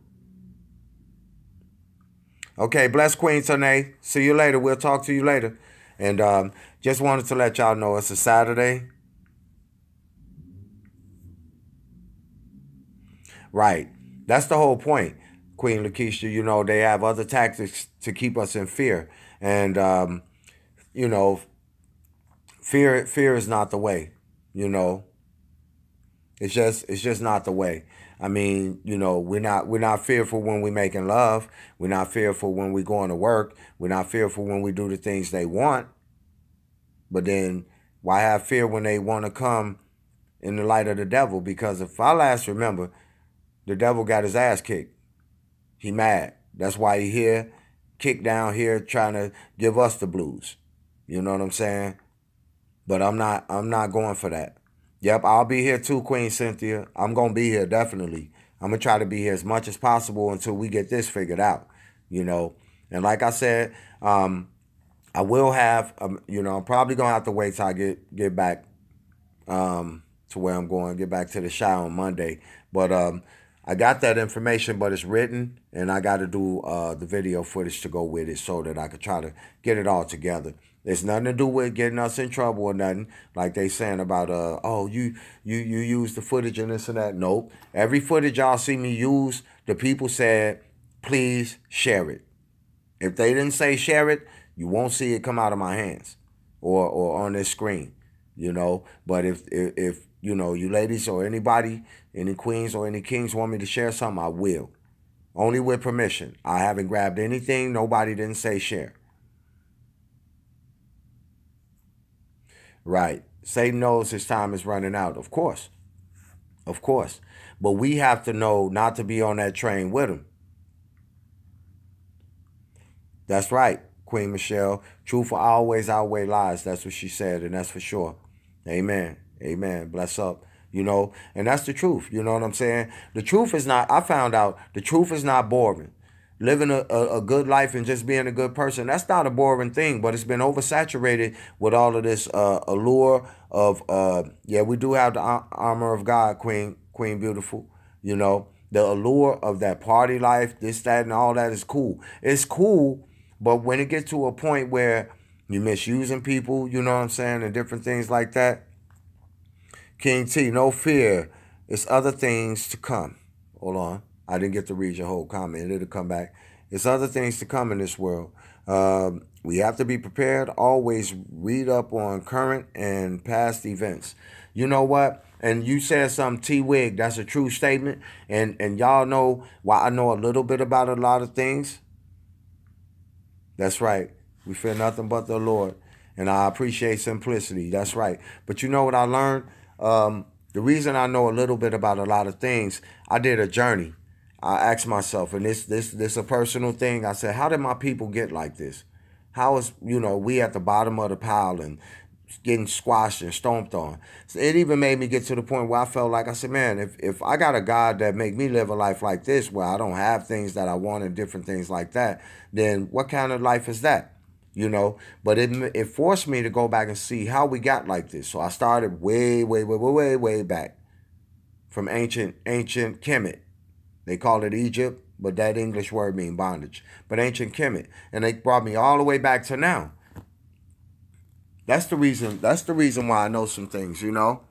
Okay, bless Queen Tanae. See you later. We'll talk to you later. And just wanted to let y'all know it's a Saturday. Right. That's the whole point, Queen Lakeisha. You know, they have other tactics to keep us in fear. And you know, fear is not the way. You know, it's just not the way. I mean, you know, we're not fearful when we're making love. We're not fearful when we're going to work. We're not fearful when we do the things they want. But then why have fear when they want to come in the light of the devil? Because if I last remember, the devil got his ass kicked. He mad. That's why he here, kicked down here, trying to give us the blues. You know what I'm saying? But I'm not going for that. Yep, I'll be here too, Queen Cynthia. I'm gonna be here definitely. I'm gonna try to be here as much as possible until we get this figured out. You know, and like I said, I will have. You know, I'm probably gonna have to wait till I get back to where I'm going, get back to the show on Monday. But I got that information, but it's written, and I got to do the video footage to go with it so that I could try to get it all together. It's nothing to do with getting us in trouble or nothing, like they saying about oh you use the footage and this and that. Nope. Every footage y'all see me use, the people said please share it. If they didn't say share it, you won't see it come out of my hands or on this screen, you know. But if you know, you ladies or anybody, any queens or any kings want me to share something, I will. Only with permission. I haven't grabbed anything. Nobody didn't say share. Right. Satan knows his time is running out, of course. Of course. But we have to know not to be on that train with him. That's right, Queen Michelle. Truth will always outweigh lies. That's what she said, and that's for sure. Amen. Amen. Bless up. You know, and that's the truth. You know what I'm saying? The truth is not, I found out the truth is not boring. Living a good life and just being a good person, that's not a boring thing, but it's been oversaturated with all of this allure of, yeah, we do have the armor of God, Queen Beautiful. You know, the allure of that party life, this, that, and all that is cool. It's cool, but when it gets to a point where you're misusing people, you know what I'm saying, and different things like that, King T, no fear. It's other things to come. Hold on. I didn't get to read your whole comment. It'll come back. It's other things to come in this world. We have to be prepared. Always read up on current and past events. You know what? And you said something, T Wig. That's a true statement. And y'all know why I know a little bit about a lot of things. That's right. We fear nothing but the Lord. And I appreciate simplicity. That's right. But you know what I learned? The reason I know a little bit about a lot of things, I did a journey. I asked myself, and this a personal thing. I said, how did my people get like this? How is, you know, we at the bottom of the pile and getting squashed and stomped on. So it even made me get to the point where I felt like, I said, man, if I got a God that make me live a life like this, where I don't have things that I want and different things like that, then what kind of life is that? You know, but it forced me to go back and see how we got like this. So I started way back from ancient Kemet. They call it Egypt, but that English word means bondage. But ancient Kemet, and they brought me all the way back to now. That's the reason. That's the reason why I know some things. You know.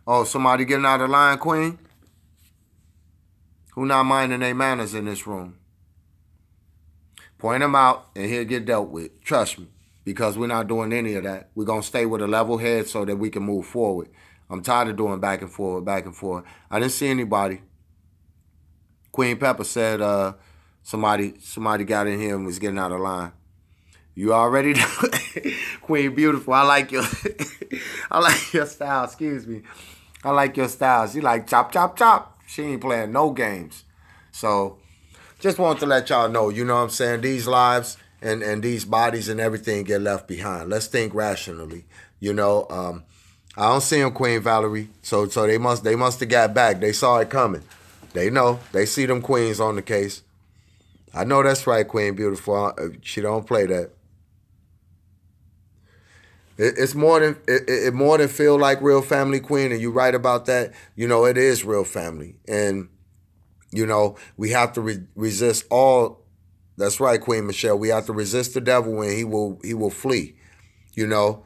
Oh, somebody getting out of line, Queen? Who not minding their manners in this room? Point him out, and he'll get dealt with. Trust me, because we're not doing any of that. We're gonna stay with a level head so that we can move forward. I'm tired of doing back and forth, back and forth. I didn't see anybody. Queen Pepper said somebody got in here and was getting out of line. You already know. Queen Beautiful. I like your I like your style, excuse me. I like your style. She like chop, chop, chop. She ain't playing no games. So just wanted to let y'all know, you know what I'm saying? These lives and these bodies and everything get left behind. Let's think rationally. You know, I don't see them, Queen Valerie. So they must have got back. They saw it coming. They know. They see them queens on the case. I know that's right, Queen Beautiful. She don't play that. It's more than it more than feel like real family, Queen, and you right about that. You know, it is real family, and you know we have to resist all. That's right, Queen Michelle. We have to resist the devil, and he will flee. You know,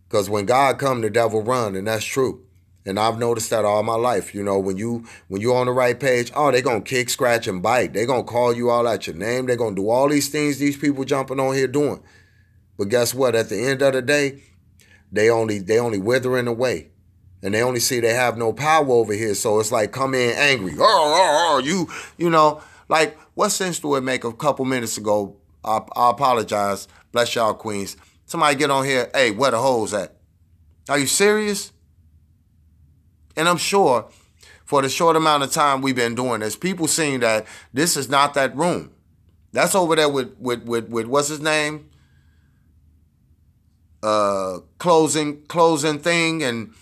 because when God come, the devil run, and that's true. And I've noticed that all my life. You know, when you on the right page, oh, they gonna kick, scratch, and bite. They gonna call you all out your name. They gonna do all these things these people jumping on here doing. But guess what? At the end of the day, they only withering away. And they only see they have no power over here. So it's like come in angry. You know, like what sense do it make a couple minutes ago? I apologize. Bless y'all queens. Somebody get on here, hey, where the hoes at? Are you serious? And I'm sure for the short amount of time we've been doing this, people seeing that this is not that room. That's over there with what's his name? Closing thing and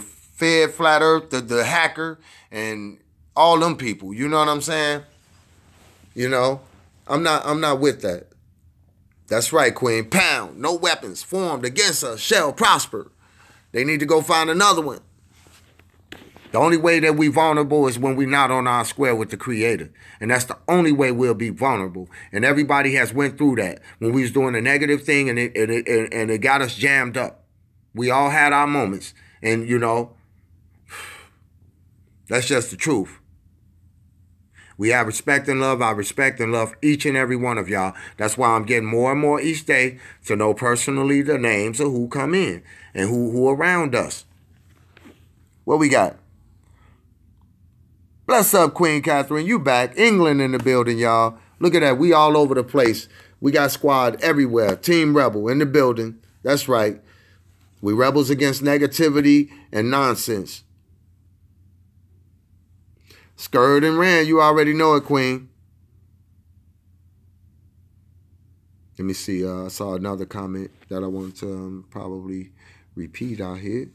Fed Flat Earth, the hacker, and all them people. You know what I'm saying? You know, I'm not with that. That's right, Queen. Pound. No weapons formed against us shall prosper. They need to go find another one. The only way that we vulnerable is when we're not on our square with the Creator. And that's the only way we'll be vulnerable. And everybody has went through that. When we was doing a negative thing and it got us jammed up. We all had our moments. And, you know, that's just the truth. We have respect and love. I respect and love each and every one of y'all. That's why I'm getting more and more each day to know personally the names of who come in and who around us. What we got? Bless up, Queen Catherine. You back. England in the building, y'all. Look at that. We all over the place. We got squad everywhere. Team Rebel in the building. That's right. We rebels against negativity and nonsense. Skirt and ran. You already know it, Queen. Let me see. I saw another comment that I want to probably repeat out here.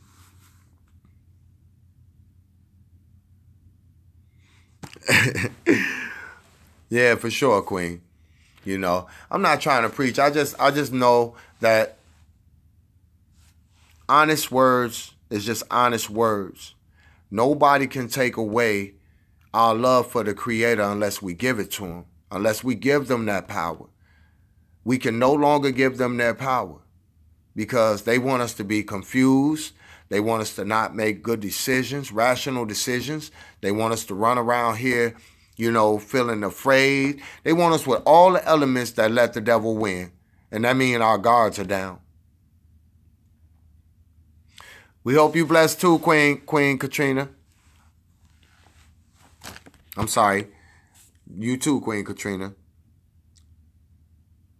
Yeah, for sure, Queen. You know, I'm not trying to preach. I just know that honest words is just honest words. Nobody can take away our love for the Creator unless we give it to Him, unless we give them that power. We can no longer give them their power because they want us to be confused. They want us to not make good decisions, rational decisions. They want us to run around here, you know, feeling afraid. They want us with all the elements that let the devil win. And that means our guards are down. We hope you blessed too, Queen Katrina. I'm sorry. You too, Queen Katrina.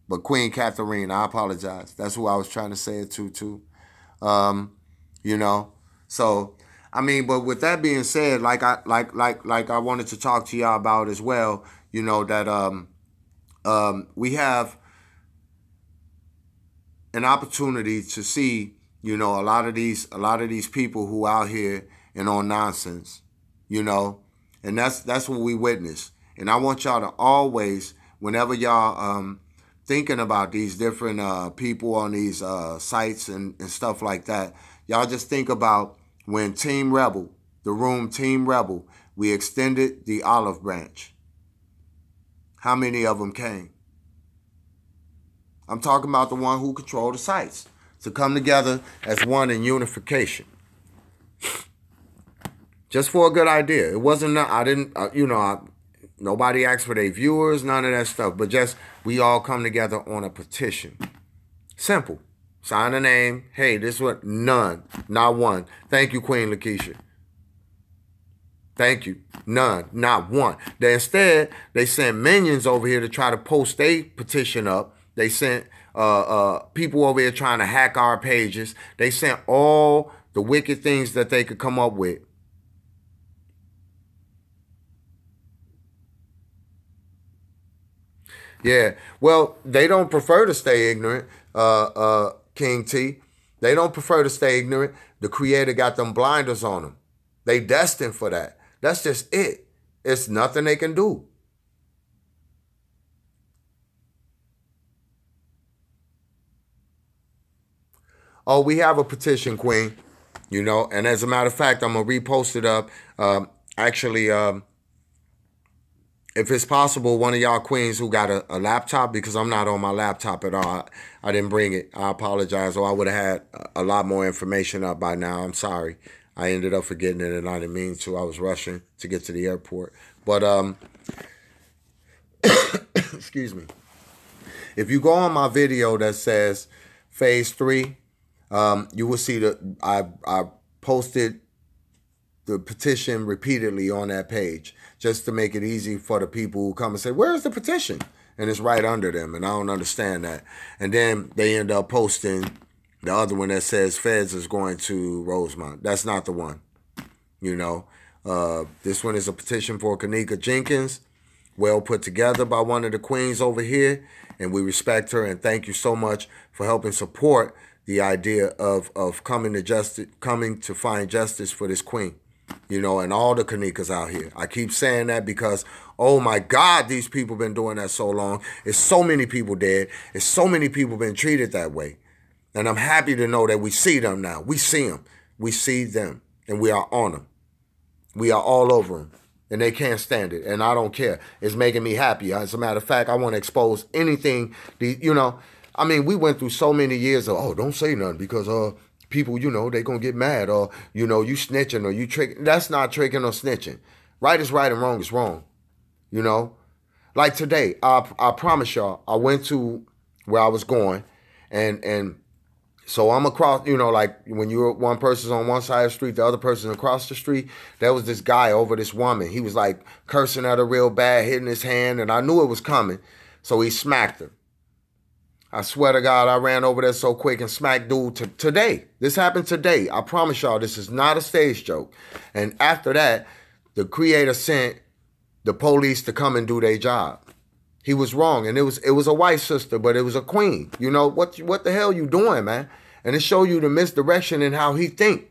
But Queen Catherine, I apologize. That's who I was trying to say it to too. You know. So, I mean, but with that being said, like I wanted to talk to y'all about as well, that we have an opportunity to see, a lot of these people who out here and on nonsense, and that's what we witness. And I want y'all to always, whenever y'all thinking about these different people on these sites and stuff like that, y'all just think about when Team Rebel, Team Rebel, we extended the olive branch. How many of them came? I'm talking about the one who control the sites, to come together as one in unification. Just for a good idea. It wasn't, I didn't, nobody asked for their viewers, none of that stuff, but just we all come together on a petition. Simple. Sign a name. Hey, this one, none, not one. Thank you, Queen Lakeisha. Thank you. None, not one. Instead, they sent minions over here to try to post a petition up. They sent people over here trying to hack our pages. They sent all the wicked things that they could come up with. Yeah, well, they don't prefer to stay ignorant, King T. They don't prefer to stay ignorant. The Creator got them blinders on them. They destined for that. That's just it. It's nothing they can do. Oh, we have a petition, Queen. And as a matter of fact, I'm going to repost it up. Actually, if it's possible, one of y'all queens who got a laptop, because I'm not on my laptop at all. I didn't bring it. I apologize, or I would have had a lot more information up by now. I'm sorry. I ended up forgetting it, and I didn't mean to. I was rushing to get to the airport. But, excuse me. If you go on my video that says Phase 3, you will see that I posted the petition repeatedly on that page, just to make it easy for the people who come and say, where's the petition? And it's right under them, and I don't understand that. And then they end up posting the other one that says Feds is going to Rosemont. That's not the one. This one is a petition for Kanika Jenkins, well put together by one of the queens over here, and we respect her, and thank you so much for helping support the idea of coming to find justice for this queen. And all the Kanikas out here. I keep saying that because, oh my God, these people been doing that so long. It's so many people dead. It's so many people been treated that way. And I'm happy to know that we see them now. We see them. We see them. And we are on them. We are all over them. And they can't stand it. And I don't care. It's making me happy. As a matter of fact, I want to expose anything. We went through so many years of, oh, don't say nothing because people, they going to get mad, or, you snitching or you tricking. That's not tricking or snitching. Right is right and wrong is wrong. Like today, I promise y'all, I went to where I was going, and so I'm across, like when one person's on one side of the street, the other person across the street, there was this guy over this woman. He was like cursing at her real bad, hitting his hand, and I knew it was coming. So he smacked her. I swear to God, I ran over there so quick and smacked dude today. This happened today. I promise y'all, this is not a stage joke. And after that, the Creator sent the police to come and do their job. He was wrong, and it was a white sister, but it was a queen. What the hell you doing, man? And it showed you the misdirection in how he think.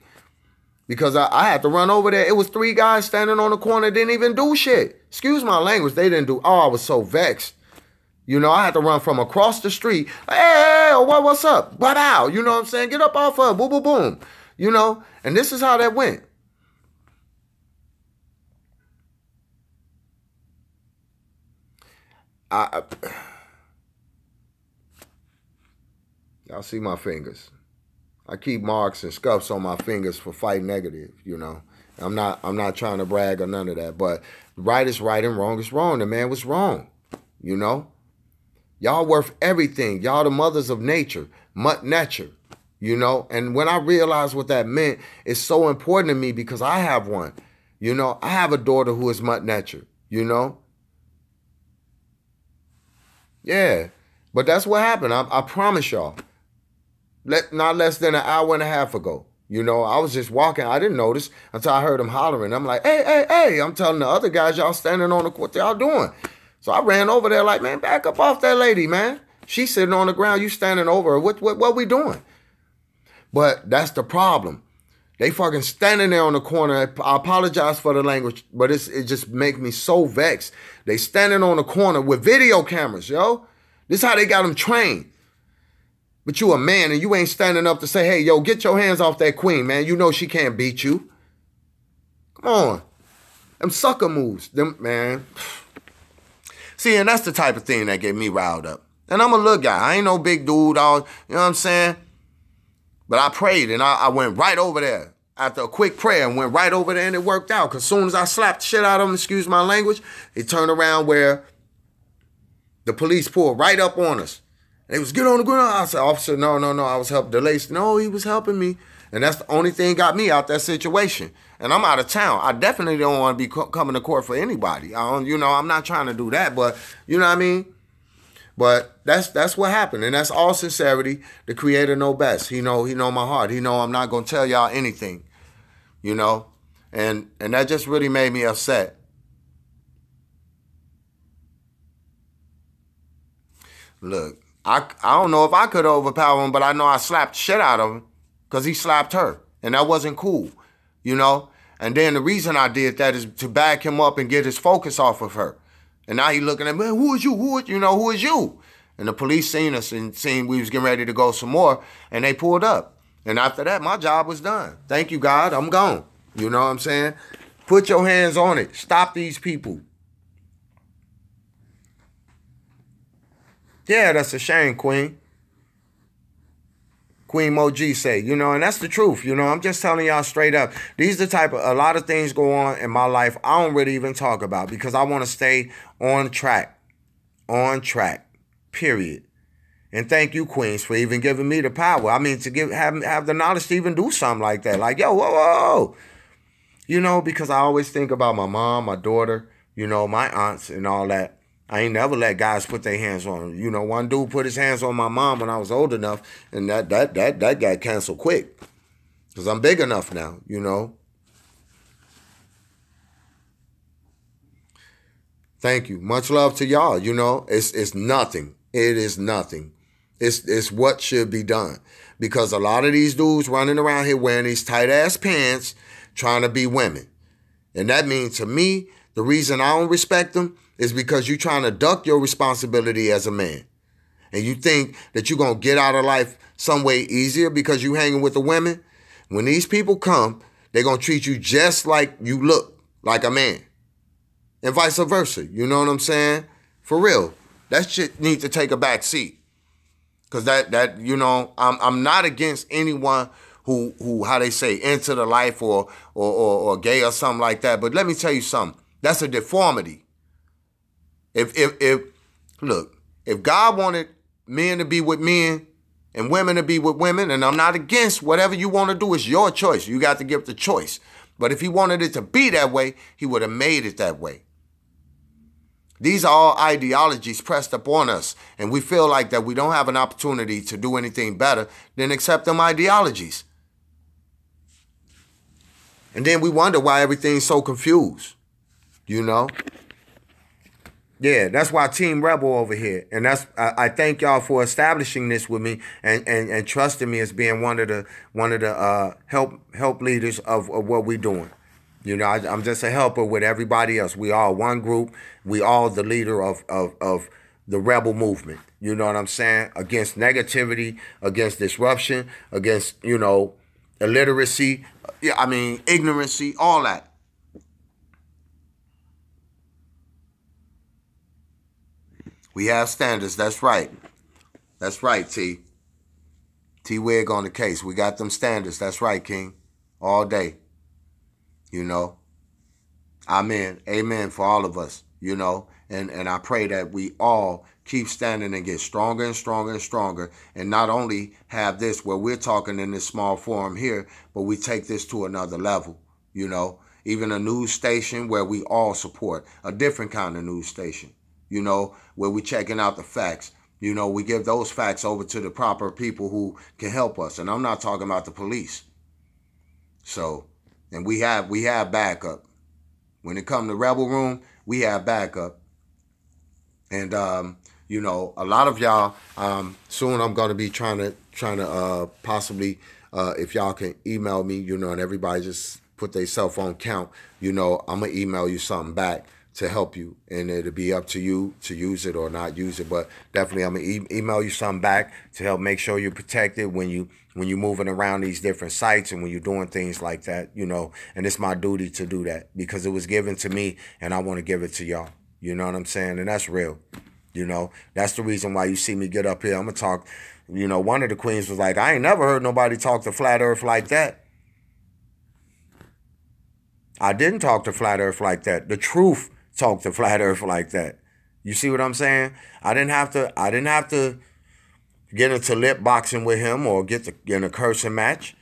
Because I had to run over there. It was 3 guys standing on the corner, didn't even do shit. Excuse my language, they didn't do. Oh, I was so vexed. I had to run from across the street. Hey, what's up? Bow, you know what I'm saying? Get up off her. Boom, boom, boom. And this is how that went. Y'all see my fingers. I keep marks and scuffs on my fingers for fight negative, I'm not trying to brag or none of that. But right is right and wrong is wrong. The man was wrong, Y'all worth everything. Y'all the mothers of nature, mutt nature, And when I realized what that meant, it's so important to me because I have one. I have a daughter who is mutt nature, Yeah, but that's what happened. I promise y'all. Not less than an hour and a half ago. I was just walking. I didn't notice until I heard him hollering. I'm like, hey. I'm telling the other guys, y'all standing on the court. What y'all doing? So I ran over there like, man, back up off that lady, man. She's sitting on the ground, you standing over her. What we doing? But that's the problem. They fucking standing there on the corner. I apologize for the language, but it just make me so vexed. They standing on the corner with video cameras, yo. This is how they got them trained. But you a man and you ain't standing up to say, hey, yo, get your hands off that queen, man. You know she can't beat you. Come on. Them sucker moves. Them, man. See, and that's the type of thing that get me riled up. And I'm a little guy. I ain't no big dude. You know what I'm saying? But I prayed and I went right over there. After a quick prayer and went right over there and it worked out. Because as soon as I slapped the shit out of him, excuse my language, it turned around where the police pulled right up on us. They was, get on the ground. I said, officer, no. I was helping Delay. No, he was helping me. And that's the only thing got me out that situation. And I'm out of town. I definitely don't want to be coming to court for anybody. I'm not trying to do that, but you know what I mean? But that's what happened. And that's all sincerity. The Creator know best. He know my heart. He know I'm not going to tell y'all anything, you know? And that just really made me upset. Look, I don't know if I could overpower him, but I know I slapped shit out of him because he slapped her. And that wasn't cool, you know? And then the reason I did that is to back him up and get his focus off of her. And now he looking at me, man, who is you? Who is you? And the police seen us and seen we was getting ready to go some more, and they pulled up. And after that, my job was done. Thank you, God, I'm gone. You know what I'm saying? Put your hands on it. Stop these people. Yeah, that's a shame, Queen. Queen Moji say, and that's the truth. I'm just telling y'all straight up. These are the type of, a lot of things go on in my life I don't really even talk about because I want to stay on track. On track. Period. And thank you, Queens, for even giving me the power. I mean, to have the knowledge to even do something like that. Like, yo, whoa. Because I always think about my mom, my daughter, my aunts and all that. I ain't never let guys put their hands on them. One dude put his hands on my mom when I was old enough, and that got canceled quick. Because I'm big enough now, Thank you. Much love to y'all. It's nothing. It is nothing. It's what should be done. Because a lot of these dudes running around here wearing these tight-ass pants trying to be women. And that means, to me, the reason I don't respect them is because you're trying to duck your responsibility as a man. And you think that you're going to get out of life some way easier because you hanging with the women. When these people come, they're going to treat you just like you look like a man. And vice versa. You know what I'm saying? For real. That shit needs to take a back seat. Because I'm not against anyone who how they say, into the life or gay or something like that. But let me tell you something. That's a deformity. If God wanted men to be with men and women to be with women, and I'm not against whatever you want to do, it's your choice. You got to give the choice. But if he wanted it to be that way, he would have made it that way. These are all ideologies pressed upon us, and we feel like that we don't have an opportunity to do anything better than accept them ideologies. And then we wonder why everything's so confused, Yeah, that's why Team Rebel over here. And I thank y'all for establishing this with me and trusting me as being one of the help leaders of what we're doing. I'm just a helper with everybody else. We all one group. We all the leader of the rebel movement. You know what I'm saying? Against negativity, against disruption, against, illiteracy, ignorancy, all that. We have standards. That's right. That's right, T. T-Wig on the case. We got them standards. That's right, King. All day. Amen. Amen for all of us, And I pray that we all keep standing and get stronger and stronger and stronger. And not only have this where we're talking in this small forum here, but we take this to another level, Even a news station where we all support. A different kind of news station. Where we checking out the facts. We give those facts over to the proper people who can help us. And I'm not talking about the police. So, and we have backup. When it comes to Rebel Room, we have backup. And you know, a lot of y'all, soon I'm gonna be trying to possibly, if y'all can email me, you know, and everybody just put their cell phone count, you know, I'm gonna email you something back to help you, and it'll be up to you to use it or not use it. But definitely, I'm gonna email you something back to help make sure you're protected when you're moving around these different sites and when you're doing things like that, you know. And it's my duty to do that because it was given to me, and I want to give it to y'all. You know what I'm saying? And that's real. You know, that's the reason why you see me get up here. I'm gonna talk. You know, one of the queens was like, I ain't never heard nobody talk to Flat Earth like that. I didn't talk to Flat Earth like that. The truth talked to Flat Earth like that. You see what I'm saying? I didn't have to get into lip boxing with him or get in a cursing match.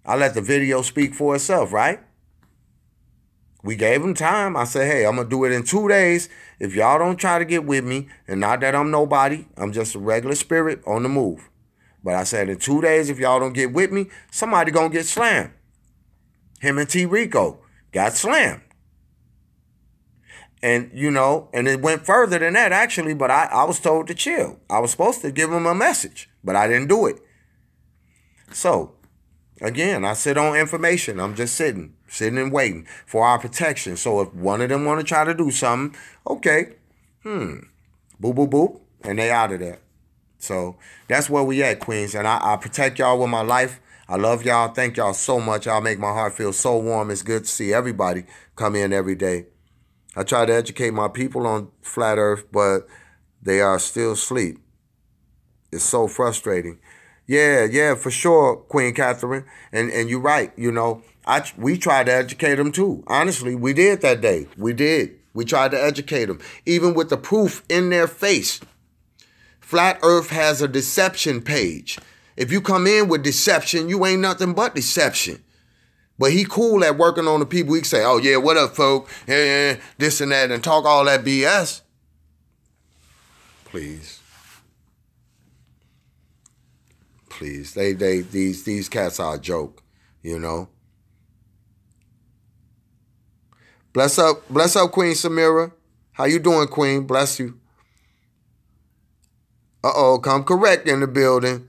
I let the video speak for itself, right? We gave him time. I said, hey, I'm going to do it in 2 days. If y'all don't try to get with me, and not that I'm nobody, I'm just a regular spirit on the move. But I said in 2 days, if y'all don't get with me, somebody going to get slammed. Him and T. Rico got slammed. And, you know, and it went further than that, actually, but I was told to chill. I was supposed to give him a message, but I didn't do it. So, again, I sit on information. I'm just sitting and waiting for our protection. So if one of them want to try to do something, okay, boop, boop, boop, and they out of there. So that's where we at, Queens. And I protect y'all with my life. I love y'all. Thank y'all so much. Y'all make my heart feel so warm. It's good to see everybody come in every day. I try to educate my people on Flat Earth, but they are still asleep. It's so frustrating. Yeah, for sure, Queen Catherine. And you're right, you know. We tried to educate them too. Honestly, we did that day. We did. We tried to educate them. Even with the proof in their face. Flat Earth has a deception page. If you come in with deception, you ain't nothing but deception. But he cool at working on the people. He can say, oh, yeah, what up, folk? Yeah, this and that, and talk all that BS. Please. Please. These cats are a joke, you know. Bless up, Queen Samira. How you doing, Queen? Bless you. Come correct in the building.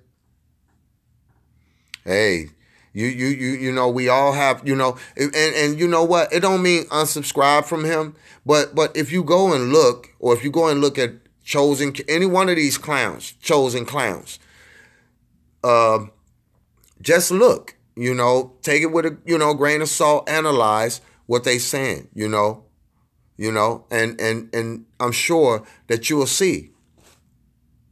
Hey, you know, we all have, you know, and you know what? It don't mean unsubscribe from him, but if you go and look, or if you go and look at any one of these chosen clowns, just look, you know, take it with a, you know, grain of salt, analyze what they saying, you know, and I'm sure that you'll see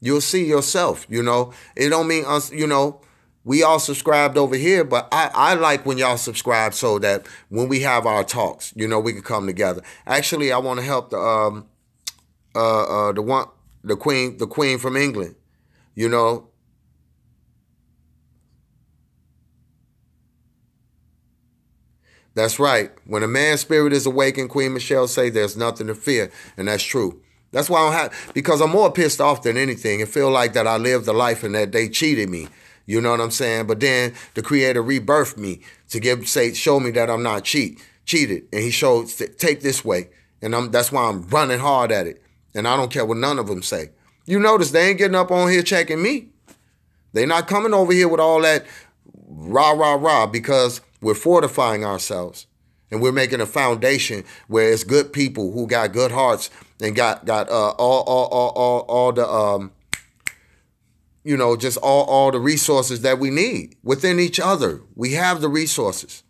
yourself, you know. It don't mean us, you know, we all subscribed over here, but I like when y'all subscribe so that when we have our talks, you know, we can come together. Actually, I want to help the queen from England, you know. That's right. When a man's spirit is awakened, Queen Michelle say there's nothing to fear, and that's true. That's why I don't have, because I'm more pissed off than anything. It feel like that I lived the life and that they cheated me. You know what I'm saying? But then the Creator rebirthed me to show me that I'm not cheated, and He showed, take this way, and that's why I'm running hard at it, and I don't care what none of them say. You notice they ain't getting up on here checking me. They not coming over here with all that rah because we're fortifying ourselves, and we're making a foundation where it's good people who got good hearts and got all the you know, just all the resources that we need within each other. We have the resources.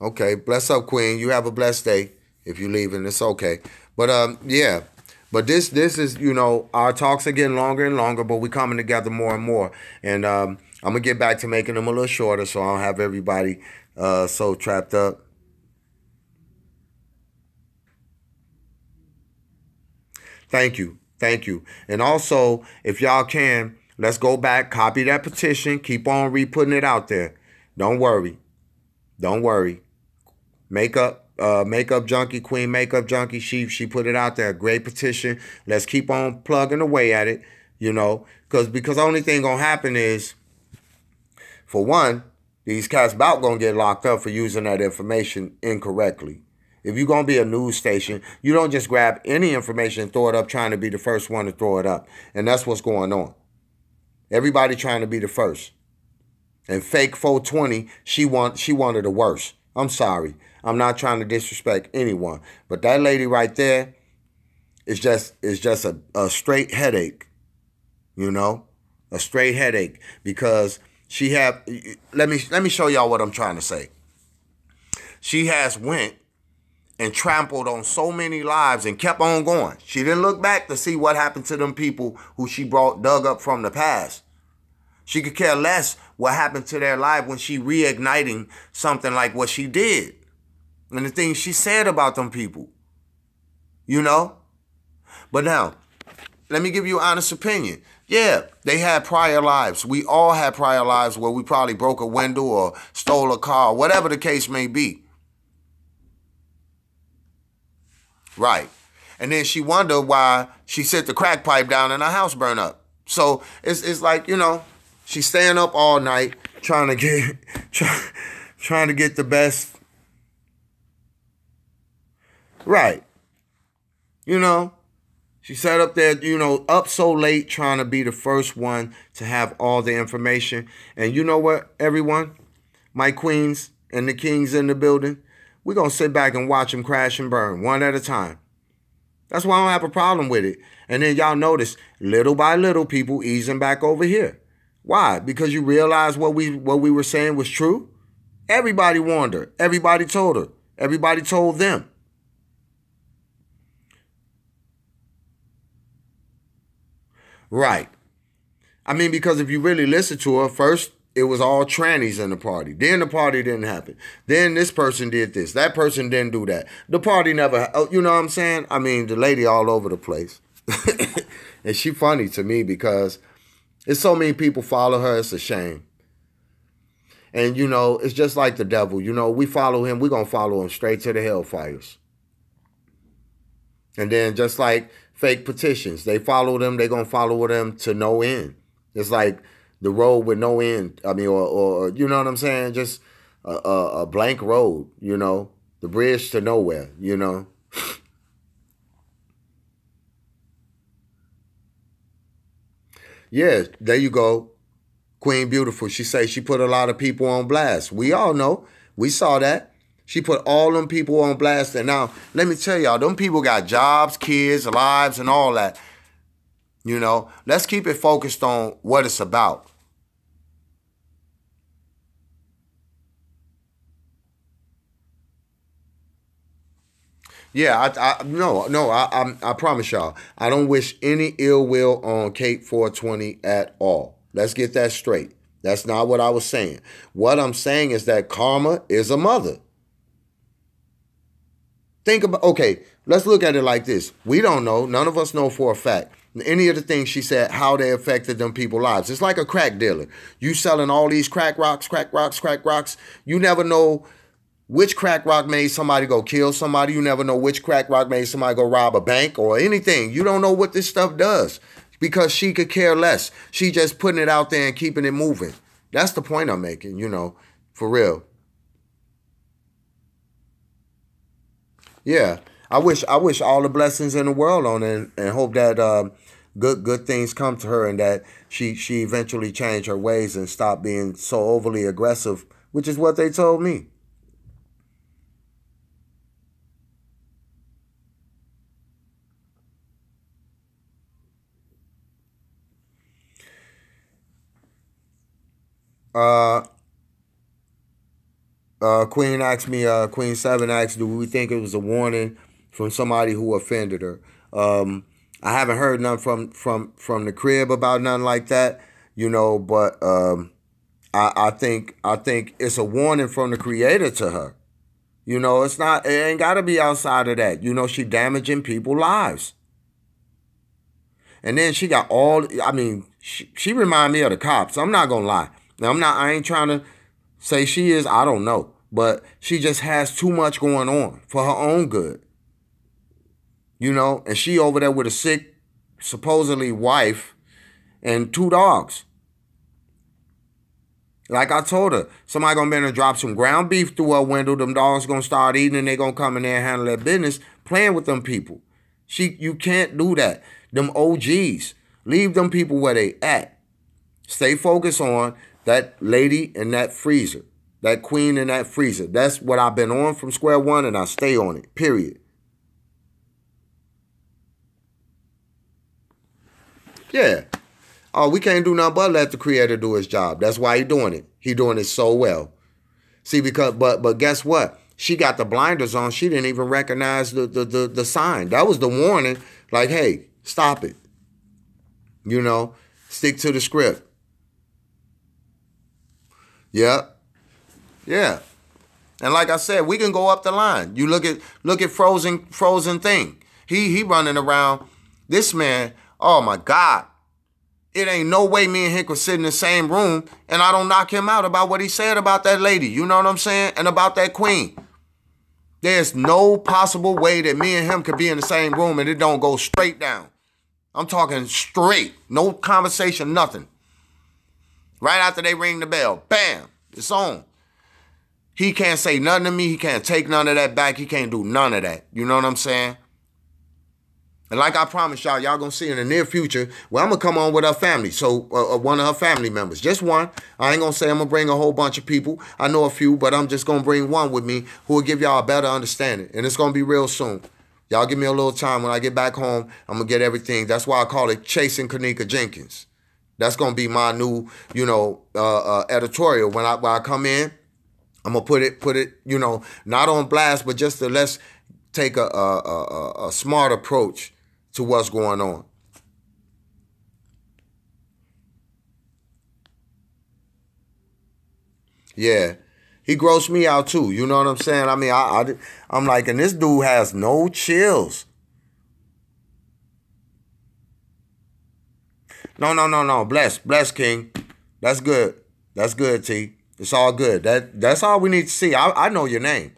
Okay, bless up, Queen. You have a blessed day. If you leaving, it's okay. But yeah. But this is, you know, our talks are getting longer and longer, but we're coming together more and more. And I'm going to get back to making them a little shorter so I don't have everybody so trapped up. Thank you. Thank you. And also, if y'all can, let's go back, copy that petition, keep on re-putting it out there. Don't worry. Don't worry. Makeup junkie, Queen Makeup Junkie, she put it out there. Great petition. Let's keep on plugging away at it, you know, because the only thing gonna happen is, for one, These cats about gonna get locked up for using that information incorrectly. If you're gonna be a news station, you don't just grab any information and throw it up trying to be the first one to throw it up. And that's what's going on. Everybody trying to be the first. And fake 420, she wanted the worst. I'm sorry. I'm not trying to disrespect anyone. But that lady right there is just a straight headache. You know? A straight headache. Because she have let me show y'all what I'm trying to say. She has went and trampled on so many lives and kept on going. She didn't look back to see what happened to them people who she dug up from the past. She could care less what happened to their life when she reigniting something like what she did. And the things she said about them people. You know? But now, let me give you an honest opinion. Yeah, they had prior lives. We all had prior lives where we probably broke a window or stole a car, whatever the case may be. Right. And then she wondered why she set the crack pipe down and her house burned up. So it's like, you know, she's staying up all night trying to get the best. Right. You know, she sat up there, you know, up so late trying to be the first one to have all the information. And you know what, everyone? My queens and the kings in the building, we're going to sit back and watch them crash and burn one at a time. That's why I don't have a problem with it. And then y'all notice, little by little, people easing back over here. Why? Because you realize what we were saying was true? Everybody warned her. Everybody told her. Everybody told them. Right. I mean, because if you really listen to her, first, it was all trannies in the party. Then the party didn't happen. Then this person did this. That person didn't do that. The party never, you know what I'm saying? I mean, the lady all over the place. And she funny to me because it's so many people follow her. It's a shame. And, you know, it's just like the devil. You know, we follow him. We're going to follow him straight to the hellfires. And then just like fake petitions, they follow them. They're going to follow them to no end. It's like the road with no end. I mean, or you know what I'm saying? Just a blank road, you know, the bridge to nowhere, you know. Yeah, there you go. Queen Beautiful. She say she put a lot of people on blast. We all know. We saw that. She put all them people on blast. And now, let me tell y'all, them people got jobs, kids, lives, and all that. You know, let's keep it focused on what it's about. Yeah, I promise y'all, I don't wish any ill will on Kate 420 at all. Let's get that straight. That's not what I was saying. What I'm saying is that karma is a mother. Think about, okay, let's look at it like this. We don't know, none of us know for a fact, any of the things she said, how they affected them people's lives. It's like a crack dealer. You selling all these crack rocks, crack rocks, crack rocks. You never know which crack rock made somebody go kill somebody. You never know which crack rock made somebody go rob a bank or anything. You don't know what this stuff does because she could care less. She just putting it out there and keeping it moving. That's the point I'm making, you know, for real. Yeah, I wish all the blessings in the world on it and hope that good things come to her and that she eventually change her ways and stop being so overly aggressive, which is what they told me. Uh, Queen Seven asked, do we think it was a warning from somebody who offended her? I haven't heard none from the crib about nothing like that, you know, but I think it's a warning from the creator to her. You know, it ain't gotta be outside of that. You know, she damaging people's lives. And then she got I mean, she remind me of the cops. I'm not gonna lie. Now I ain't trying to say she is, I don't know. But she just has too much going on for her own good. You know, and she over there with a sick, supposedly wife and two dogs. Like I told her, somebody gonna be able to drop some ground beef through her window. Them dogs gonna start eating, and they gonna come in there and handle their business, playing with them people. You can't do that. Them OGs, leave them people where they at. Stay focused on that lady in that freezer, that queen in that freezer. That's what I've been on from square one, and I stay on it. Period. Yeah. Oh, we can't do nothing but let the creator do his job. That's why he doing it. He doing it so well. See, because but guess what? She got the blinders on. She didn't even recognize the sign. That was the warning. Like, hey, stop it. You know, stick to the script. Yeah. Yeah. And like I said, we can go up the line. You look at Frozen Thing. He running around. This man, oh my God. It ain't no way me and Hick would sit in the same room and I don't knock him out about what he said about that lady. You know what I'm saying? And about that queen. There's no possible way that me and him could be in the same room and it don't go straight down. I'm talking straight. No conversation, nothing. Right after they ring the bell, bam, it's on. He can't say nothing to me. He can't take none of that back. He can't do none of that. You know what I'm saying? And like I promised y'all going to see in the near future, well, I'm going to come on with her family. So one of her family members, just one. I ain't going to say I'm going to bring a whole bunch of people. I know a few, but I'm just going to bring one with me who will give y'all a better understanding. And it's going to be real soon. Y'all give me a little time. When I get back home, I'm going to get everything. That's why I call it Chasing Kanika Jenkins. That's going to be my new, editorial. When I come in, I'm going to put it, not on blast, but just to let's take a smart approach to what's going on. Yeah. He grossed me out too. You know what I'm saying? I mean, I'm like, and this dude has no chills. No. Bless, King. That's good. That's good, T. It's all good. That's all we need to see. I know your name.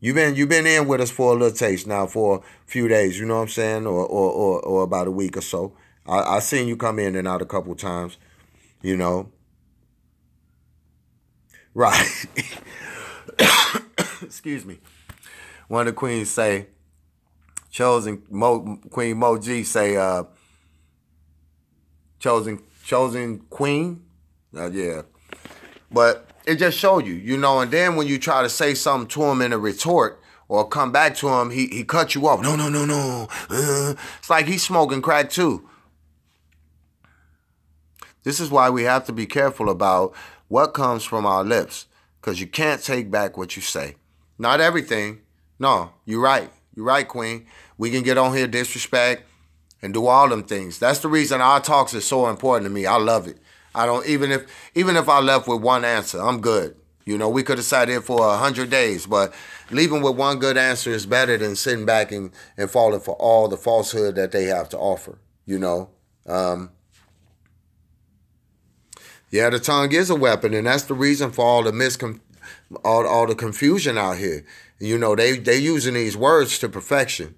You've been in with us for a little taste now for a few days, you know what I'm saying, or about a week or so. I seen you come in and out a couple times, you know. Right. Excuse me. One of the queens say, Queen Mo G say, chosen queen. Yeah. But it just showed you, and then when you try to say something to him in a retort or come back to him, he cut you off. No. It's like he's smoking crack too. This is why we have to be careful about what comes from our lips, because you can't take back what you say. Not everything. No, you're right. You're right, Queen. We can get on here, disrespect, and do all them things. That's the reason our talks is so important to me. I love it. I don't, even if I left with one answer, I'm good. We could have sat here for 100 days, but leaving with one good answer is better than sitting back and falling for all the falsehood that they have to offer, Yeah, the tongue is a weapon, and that's the reason for all the all the confusion out here. They using these words to perfection.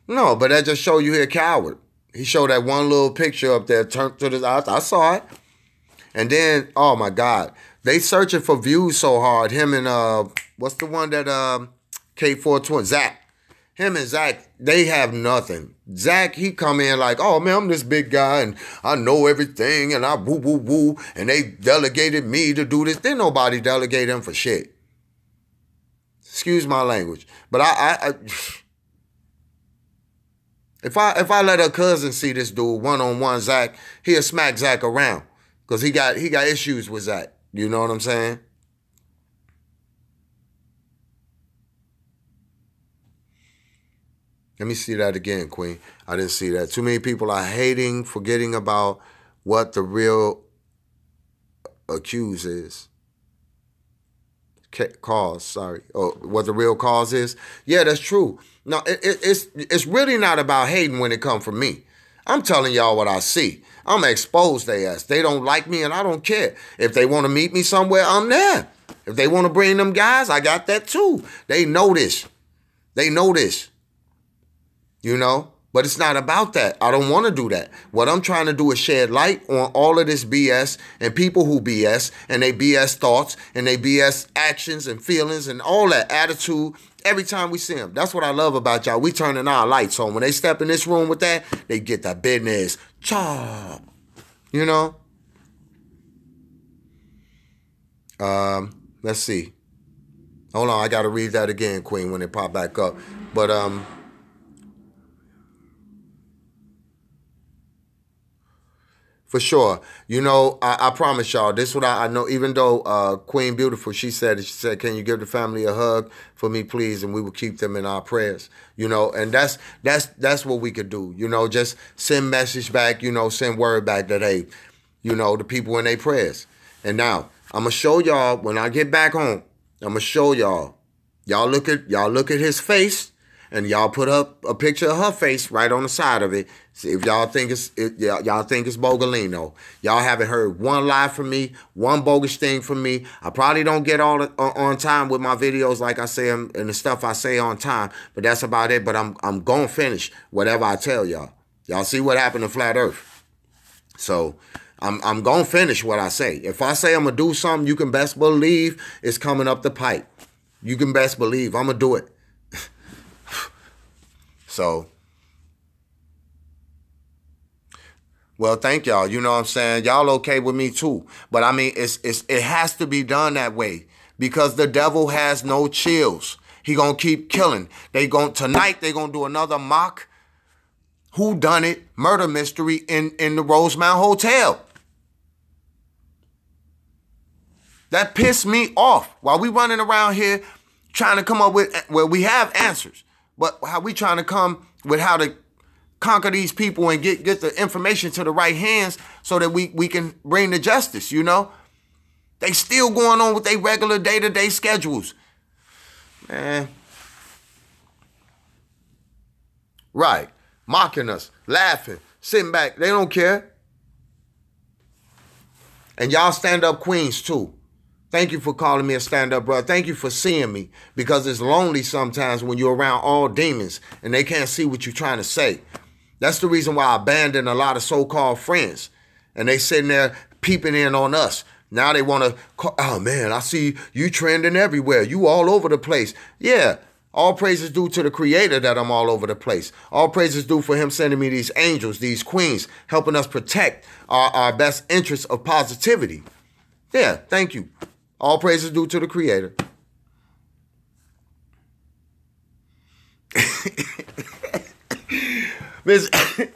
No, but that just show you he a coward. He showed that one little picture up there, turned to the eyes. I saw it. And then, oh my God, they searching for views so hard. Him and what's the one that K420, Zach. Him and Zach, they have nothing. Zach, he come in like, oh man, I'm this big guy and I know everything and I woo, and they delegated me to do this. Didn't nobody delegate him for shit. Excuse my language, but I If I let her cousin see this dude one-on-one, Zach, he'll smack Zach around. Because he got issues with Zach. You know what I'm saying? Let me see that again, Queen. I didn't see that. Too many people are forgetting about what the real accuse is. Cause, sorry. Or what the real cause is. Yeah, that's true. No, it's really not about hating when it comes from me. I'm telling y'all what I see. I'm going to expose their ass. They don't like me and I don't care. If they want to meet me somewhere, I'm there. If they want to bring them guys, I got that too. They know this. They know this. But it's not about that. I don't want to do that. What I'm trying to do is shed light on all of this BS and people who BS and they BS thoughts and they BS actions and feelings and all that attitude every time we see them. That's what I love about y'all. We turning our lights on. When they step in this room with that, they get that business. Cha. You know? Let's see. Hold on, I got to read that again, Queen, when it pop back up. But, for sure. You know, I promise y'all, this is what I know, even though Queen Beautiful, she said, can you give the family a hug for me, please? And we will keep them in our prayers, you know, and that's what we could do, you know, just send message back, you know, send word back that, hey, you know, the people in their prayers. And now, I'm going to show y'all, when I get back home, I'm going to show y'all. Y'all look at his face, and y'all put up a picture of her face right on the side of it. See if y'all think it's Bogolino. Y'all haven't heard one lie from me, one bogus thing from me. I probably don't get all on time with my videos like I say and the stuff I say on time, but that's about it. But I'm gonna finish whatever I tell y'all. Y'all see what happened to Flat Earth. So I'm gonna finish what I say. If I say I'm gonna do something, you can best believe it's coming up the pipe. You can best believe I'm gonna do it. So, well, thank y'all. You know what I'm saying? Y'all okay with me too. But I mean, it has to be done that way because the devil has no chills. He gonna keep killing. Tonight they gonna do another mock whodunit murder mystery in the Rosemount Hotel. That pissed me off. While we running around here trying to come up with, well, we have answers. But how we trying to come with how to conquer these people and get the information to the right hands so that we can bring the justice, you know? They still going on with their regular day-to-day schedules. Man. Right. Mocking us, laughing, sitting back. They don't care. And y'all stand-up queens too. Thank you for calling me a stand-up brother. Thank you for seeing me because it's lonely sometimes when you're around all demons and they can't see what you're trying to say. That's the reason why I abandoned a lot of so-called friends and they sitting there peeping in on us. Now they want to call, oh man, I see you trending everywhere. You all over the place. Yeah, all praises due to the creator that I'm all over the place. All praises due for him sending me these angels, these queens, helping us protect our best interests of positivity. Yeah, thank you. All praises due to the creator. Miss,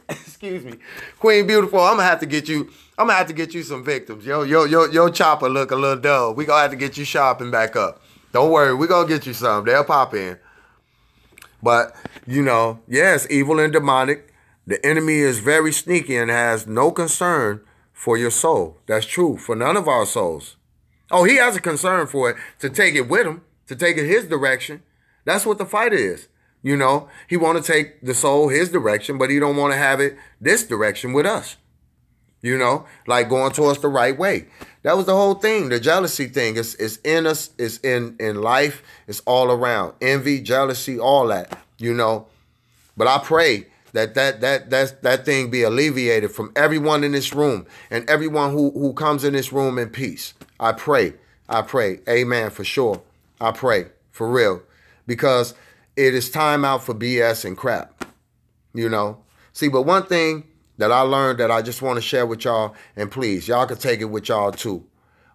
excuse me, Queen Beautiful. I'm gonna have to get you some victims. Your chopper look a little dull. We gonna have to get you sharpened back up. Don't worry, we gonna get you some. They'll pop in. But you know, yes, evil and demonic. The enemy is very sneaky and has no concern for your soul. That's true for none of our souls. Oh, he has a concern for it, to take it with him, to take it his direction. That's what the fight is. You know, he want to take the soul his direction, but he don't want to have it this direction with us. You know, like going towards the right way. That was the whole thing. The jealousy thing is in us, it's in life, it's all around. Envy, jealousy, all that, you know. But I pray that thing be alleviated from everyone in this room and everyone who comes in this room in peace. I pray. Amen, for sure. I pray, for real. Because it is time out for BS and crap, you know. See, but one thing that I learned that I just want to share with y'all, and please, y'all can take it with y'all too.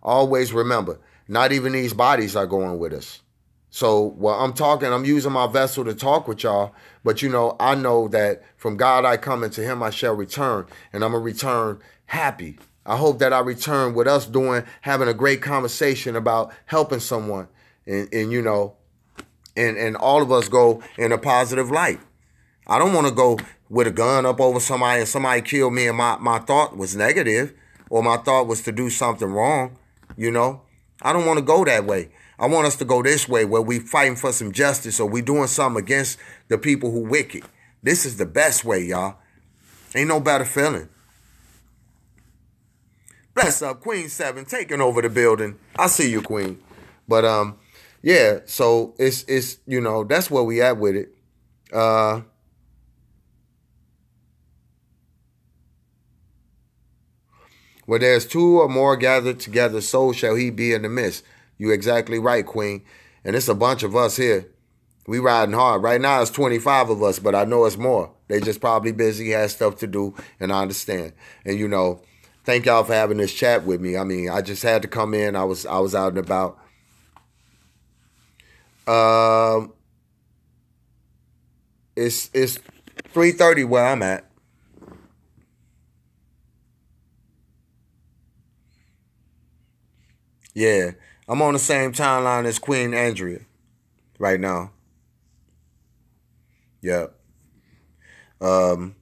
Always remember, not even these bodies are going with us. So while I'm talking, I'm using my vessel to talk with y'all. But, you know, I know that from God I come and to him I shall return. And I'm going to return happy. I hope that I return with us having a great conversation about helping someone. And you know, and all of us go in a positive light. I don't want to go with a gun up over somebody and somebody kill me and my thought was negative or my thought was to do something wrong. You know, I don't want to go that way. I want us to go this way where we fighting for some justice or we doing something against the people who wicked. This is the best way, y'all. Ain't no better feeling. Bless up, Queen 7, taking over the building. I see you, Queen. But yeah, so it's you know, that's where we at with it. Where there's two or more gathered together, so shall he be in the midst. You exactly right, Queen. And it's a bunch of us here. We riding hard. Right now it's 25 of us, but I know it's more. They just probably busy, has stuff to do, and I understand. And you know, thank y'all for having this chat with me. I mean, I just had to come in. I was out and about. It's 3:30 where I'm at. Yeah, I'm on the same timeline as Queen Andrea right now. Yeah. Um,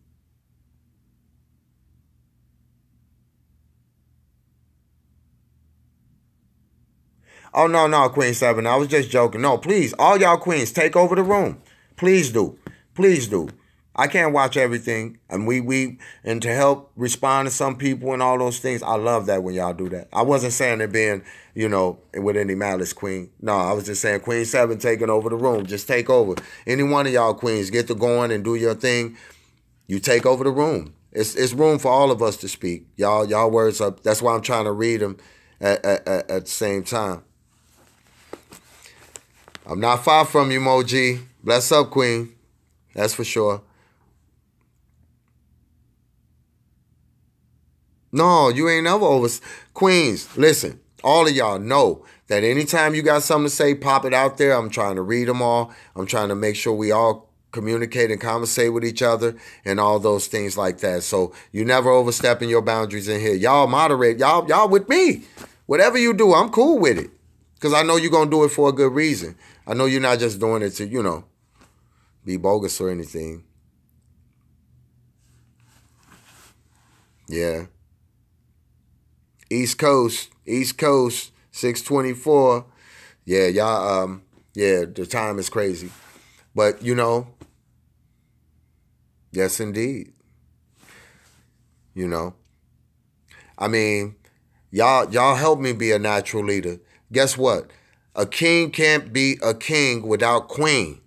oh no, no, Queen Seven. I was just joking. No, please, all y'all queens, take over the room. Please do. Please do. I can't watch everything. And and to help respond to some people and all those things, I love that when y'all do that. I wasn't saying it being, with any malice, Queen. No, I was just saying Queen Seven taking over the room. Just take over. Any one of y'all queens, get to going and do your thing. You take over the room. It's room for all of us to speak. Y'all words up. That's why I'm trying to read them at the same time. I'm not far from you, Moji. Bless up, Queen. That's for sure. No, you ain't never over. Queens, listen, all of y'all know that anytime you got something to say, pop it out there. I'm trying to read them all. I'm trying to make sure we all communicate and conversate with each other and all those things like that. So you never overstepping your boundaries in here. Y'all moderate. Y'all with me. Whatever you do, I'm cool with it. Because I know you're going to do it for a good reason. I know you're not just doing it to, be bogus or anything. Yeah. East Coast, 624. Yeah, y'all, yeah, the time is crazy. But, yes, indeed. I mean, y'all help me be a natural leader. Guess what? A king can't be a king without queen.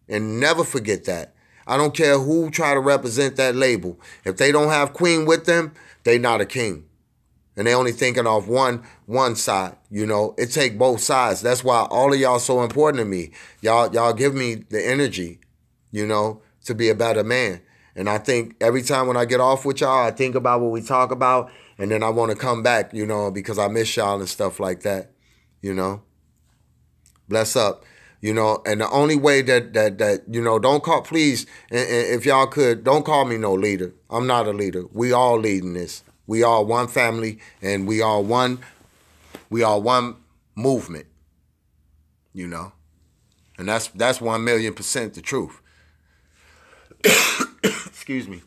And never forget that. I don't care who try to represent that label. If they don't have queen with them, they not a king. And they only thinking off one side. It take both sides. That's why all of y'all so important to me. Y'all give me the energy, to be a better man. And I think every time when I get off with y'all, I think about what we talk about, and then I want to come back, because I miss y'all and stuff like that. Bless up. And the only way that don't call, please, and if y'all could, don't call me no leader. I'm not a leader. We all leading this. We all one family, and we all one movement, and that's 1,000,000% the truth. Excuse me.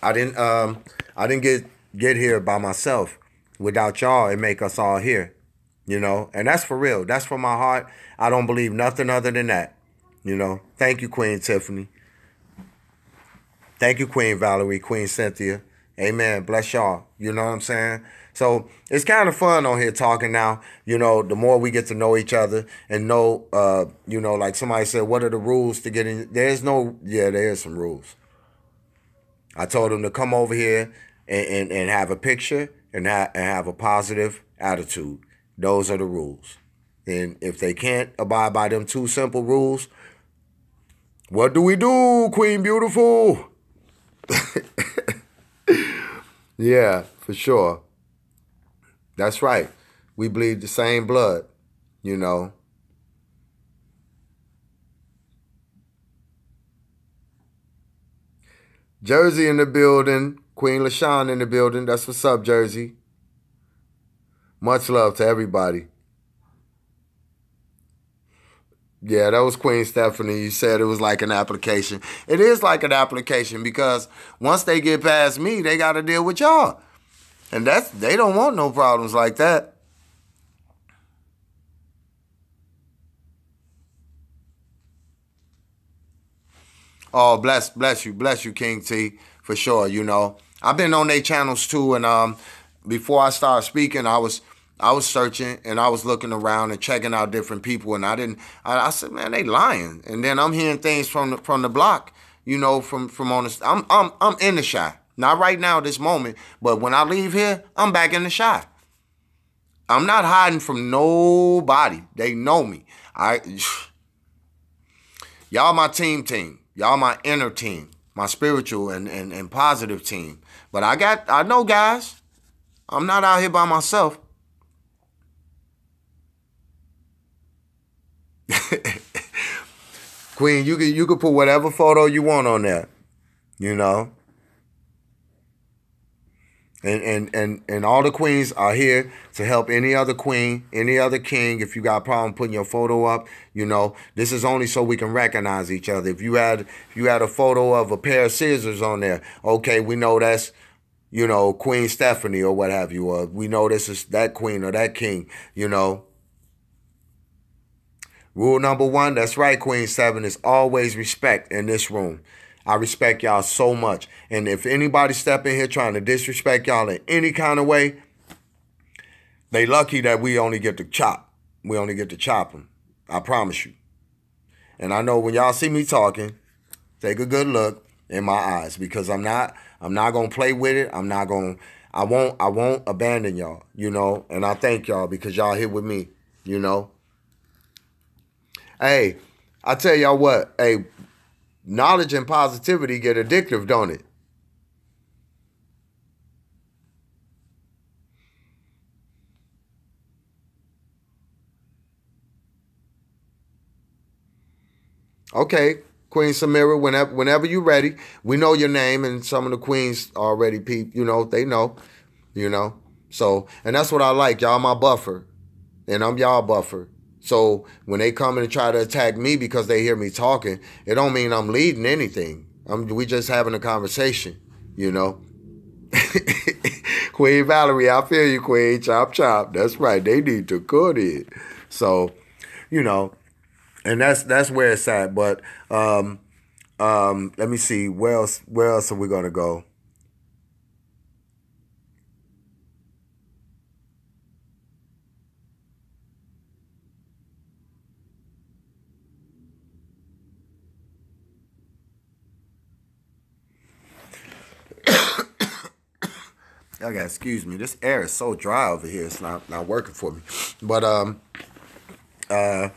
I didn't get here by myself. Without y'all, it make us all here. And that's for real. That's from my heart. I don't believe nothing other than that. Thank you, Queen Tiffany. Thank you, Queen Valerie, Queen Cynthia. Amen. Bless y'all. You know what I'm saying? So it's kind of fun on here talking now. The more we get to know each other and know, like somebody said, what are the rules to get in? There is some rules. I told them to come over here and have a picture and have a positive attitude. Those are the rules. And if they can't abide by them two simple rules, what do we do, Queen Beautiful? Yeah, for sure. That's right. We bleed the same blood, Jersey in the building. Queen LaShawn in the building. That's what's up, Jersey. Much love to everybody. Yeah, that was Queen Stephanie. You said it was like an application. It is like an application because once they get past me, they got to deal with y'all. And they don't want no problems like that. Oh, bless you, King T, for sure. I've been on their channels too, and before I started speaking, I was searching and I was looking around and checking out different people, and I said, man, they lying. And then I'm hearing things from the block, from on the. I'm in the shy. Not right now, this moment, but when I leave here, I'm back in the shot. I'm not hiding from nobody. They know me. Y'all my team. Y'all my inner team, my spiritual and positive team. But I know guys. I'm not out here by myself. Queen, you can put whatever photo you want on there, you know. And all the queens are here to help any other queen, any other king. If you got a problem putting your photo up, you know, this is only so we can recognize each other. If you had a photo of a pair of scissors on there, okay, we know that's, you know, Queen Stephanie or what have you, or we know this is that queen or that king, you know. Rule number one, that's right, Queen 7, is always respect in this room. I respect y'all so much. And if anybody step in here trying to disrespect y'all in any kind of way, they lucky that we only get to chop. We only get to chop them. I promise you. And I know when y'all see me talking, take a good look in my eyes, because I'm not gonna play with it. I won't abandon y'all, you know, and I thank y'all because y'all here with me, you know. Hey, I tell y'all what, hey, knowledge and positivity get addictive, don't it? Okay, Queen Samira, whenever you're ready. We know your name, and some of the queens already peep, you know, they know, you know. So, and that's what I like. Y'all my buffer, and I'm y'all buffer. So when they come in and try to attack me because they hear me talking, it don't mean I'm leading anything. We just having a conversation, you know. Queen Valerie, I feel you, Queen. Chop chop. That's right. They need to cut it. So, you know, and that's where it's at. But let me see. Where else are we gonna go? I got excuse me. This air is so dry over here. It's not working for me. But uh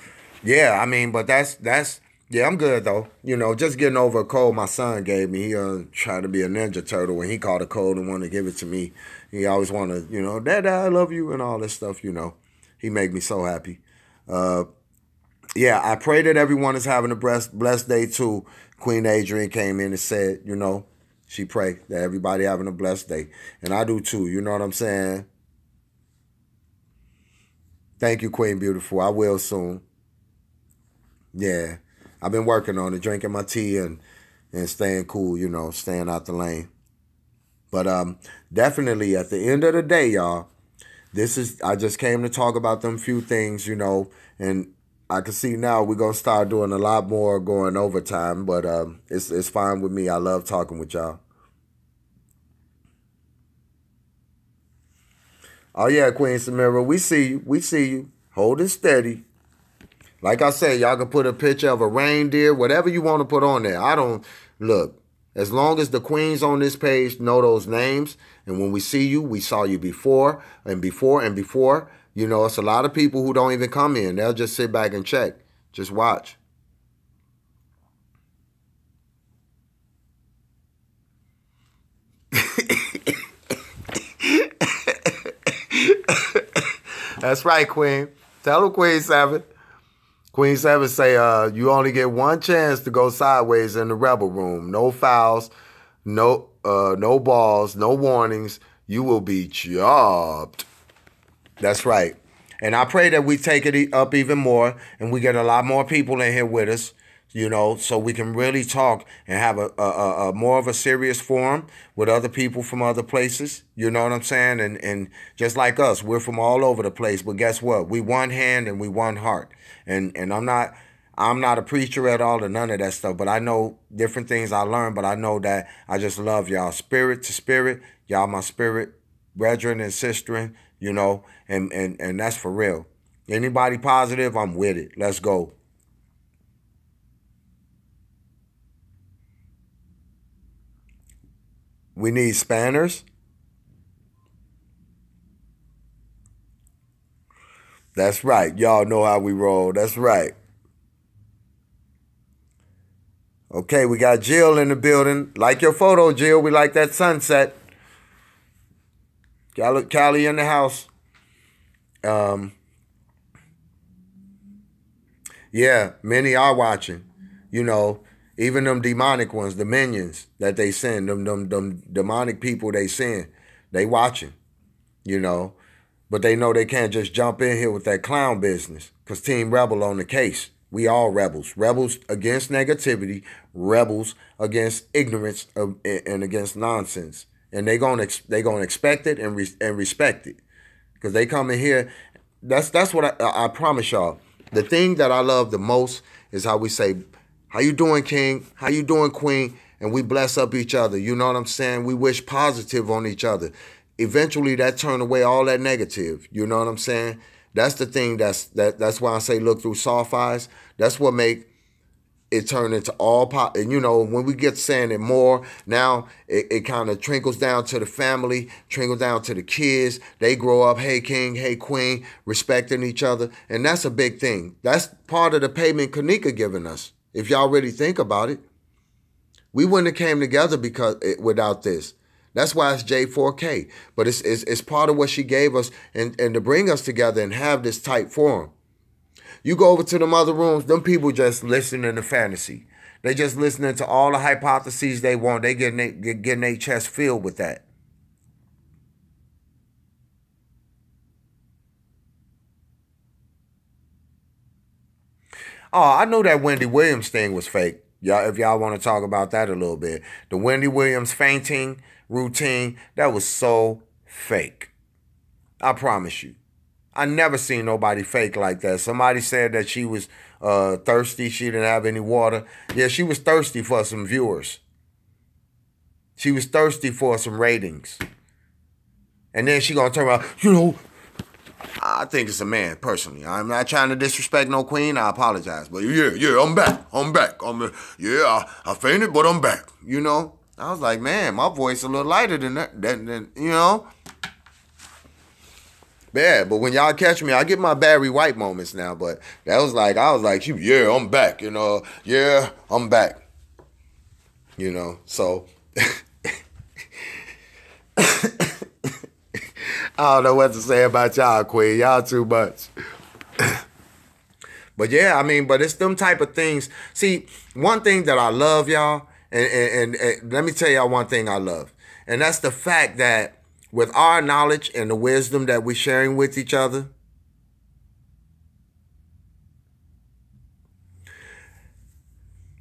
yeah, I mean, but that's yeah, I'm good though. You know, just getting over a cold my son gave me. He tried to be a ninja turtle when he caught a cold and wanted to give it to me. He always wanted, you know, Dad, I love you and all this stuff, you know. He make me so happy. Uh yeah, I pray that everyone is having a blessed day too. Queen Adrian came in and said, you know, she prayed that everybody having a blessed day. And I do too, you know what I'm saying? Thank you, Queen Beautiful. I will soon. Yeah. I've been working on it, drinking my tea and staying cool, you know, staying out the lane. But definitely at the end of the day, y'all, I just came to talk about them few things, you know, and I can see now we're gonna start doing a lot more going overtime, but it's fine with me. I love talking with y'all. Oh yeah, Queen Samira, we see you. We see you. Hold it steady. Like I said, y'all can put a picture of a reindeer, whatever you want to put on there. I don't look. As long as the queens on this page know those names, and when we see you, we saw you before and before and before. You know, it's a lot of people who don't even come in. They'll just sit back and check. Just watch. That's right, Queen. Tell them, Queen 7. Queen 7 say, you only get one chance to go sideways in the rebel room. No fouls, no balls, no warnings. You will be chopped. That's right. And I pray that we take it up even more and we get a lot more people in here with us, you know, so we can really talk and have a more of a serious forum with other people from other places. You know what I'm saying? And just like us, we're from all over the place. But guess what? We one hand and we one heart. And I'm not a preacher at all or none of that stuff, but I know different things I learned, but I know that I just love y'all spirit to spirit. Y'all my spirit brethren and sisterin, you know, and that's for real. Anybody positive, I'm with it. Let's go. We need spanners. That's right. Y'all know how we roll. That's right. Okay, we got Jill in the building. Like your photo, Jill. We like that sunset. Callie in the house. Um, yeah, many are watching. You know, even them demonic ones, the minions that they send, them demonic people they send, they watching. You know, but they know they can't just jump in here with that clown business. Cause Team Rebel on the case. We all rebels. Rebels against negativity. Rebels against ignorance and against nonsense. And they gonna expect it and respect it. Cause they come in here. That's what I promise y'all. The thing that I love the most is how we say, "How you doing, King? How you doing, Queen?" And we bless up each other. You know what I'm saying? We wish positive on each other. Eventually, that turn away all that negative. You know what I'm saying? That's the thing. That's why I say look through soft eyes. That's what make it turn into all pop. And you know, when we get saying it more, now it kind of trickles down to the family, trickles down to the kids. They grow up, hey king, hey queen, respecting each other. And that's a big thing. That's part of the payment Kanika giving us. If y'all really think about it, we wouldn't have came together without this. That's why it's J4K. But it's part of what she gave us and to bring us together and have this tight forum. You go over to them other rooms, them people just listening to fantasy. They just listening to all the hypotheses they want. They getting their chest filled with that. Oh, I knew that Wendy Williams thing was fake. Y'all, if y'all want to talk about that a little bit. The Wendy Williams fainting routine, that was so fake. I promise you. I never seen nobody fake like that. Somebody said that she was thirsty. She didn't have any water. Yeah, she was thirsty for some viewers. She was thirsty for some ratings. And then she gonna turn around, I think it's a man, personally. I'm not trying to disrespect no queen. I apologize. But yeah, I'm back. I fainted, but I'm back. I was like, man, my voice a little lighter than that. Yeah, but when y'all catch me, I get my Barry White moments now. But I was like, yeah, I'm back. Yeah, I'm back. So I don't know what to say about y'all, Queen. Y'all too much. But yeah, but it's them type of things. See, one thing that I love, y'all, and let me tell y'all one thing I love. And that's the fact that with our knowledge and the wisdom that we're sharing with each other,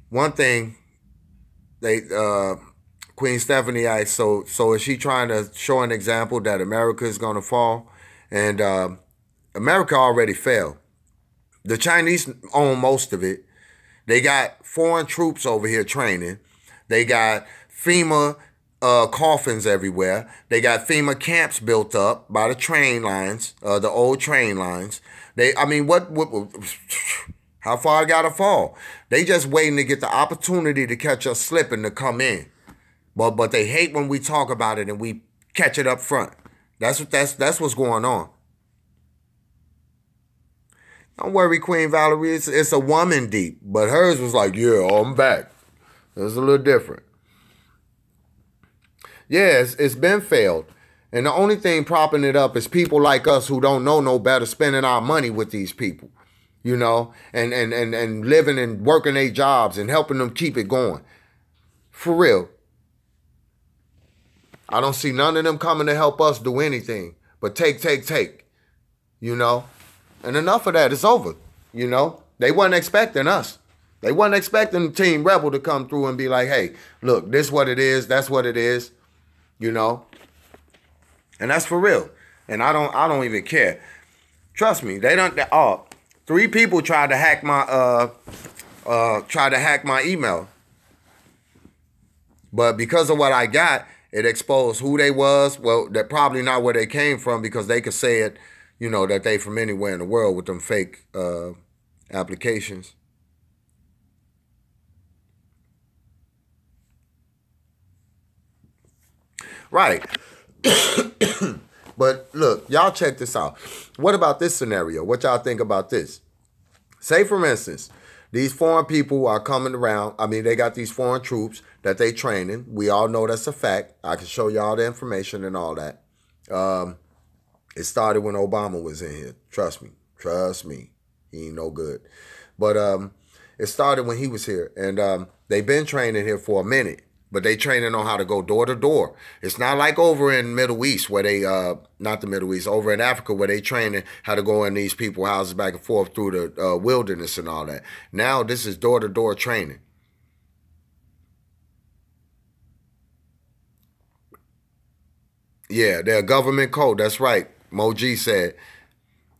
one thing Queen Stephanie asked, so is she trying to show an example that America is going to fall? And America already fell. The Chinese own most of it. They got foreign troops over here training. They got FEMA coffins everywhere. They got FEMA camps built up by the train lines, the old train lines. What how far I gotta fall? They just waiting to get the opportunity to catch us slipping to come in. But they hate when we talk about it and we catch it up front. That's what's going on. Don't worry, Queen Valerie. It's a woman deep, but hers was like, yeah, I'm back. It was a little different. Yeah, it's been failed. And the only thing propping it up is people like us who don't know no better spending our money with these people, and living and working their jobs and helping them keep it going. For real. I don't see none of them coming to help us do anything but take, And enough of that. It's over, They wasn't expecting us. They wasn't expecting Team Rebel to come through and be like, hey, look, this what it is. That's what it is, And that's for real. And I don't even care. Trust me, they don't. 3 people tried to hack my email. But because of what I got, it exposed who they was. Well, they're probably not where they came from because they could say it, that they from anywhere in the world with them fake applications. Right. But look, y'all check this out. What about this scenario? What y'all think about this? Say, for instance, these foreign people are coming around. I mean, they got these foreign troops that they training. We all know that's a fact. I can show y'all the information and all that. It started when Obama was in here. Trust me. Trust me. He ain't no good. But it started when he was here. And they've been training here for a minute. But they training on how to go door to door. It's not like over in Middle East where they, not the Middle East, over in Africa where they training how to go in these people's houses back and forth through the wilderness and all that. Now this is door to door training. Yeah, they're a government code. That's right. Moji said,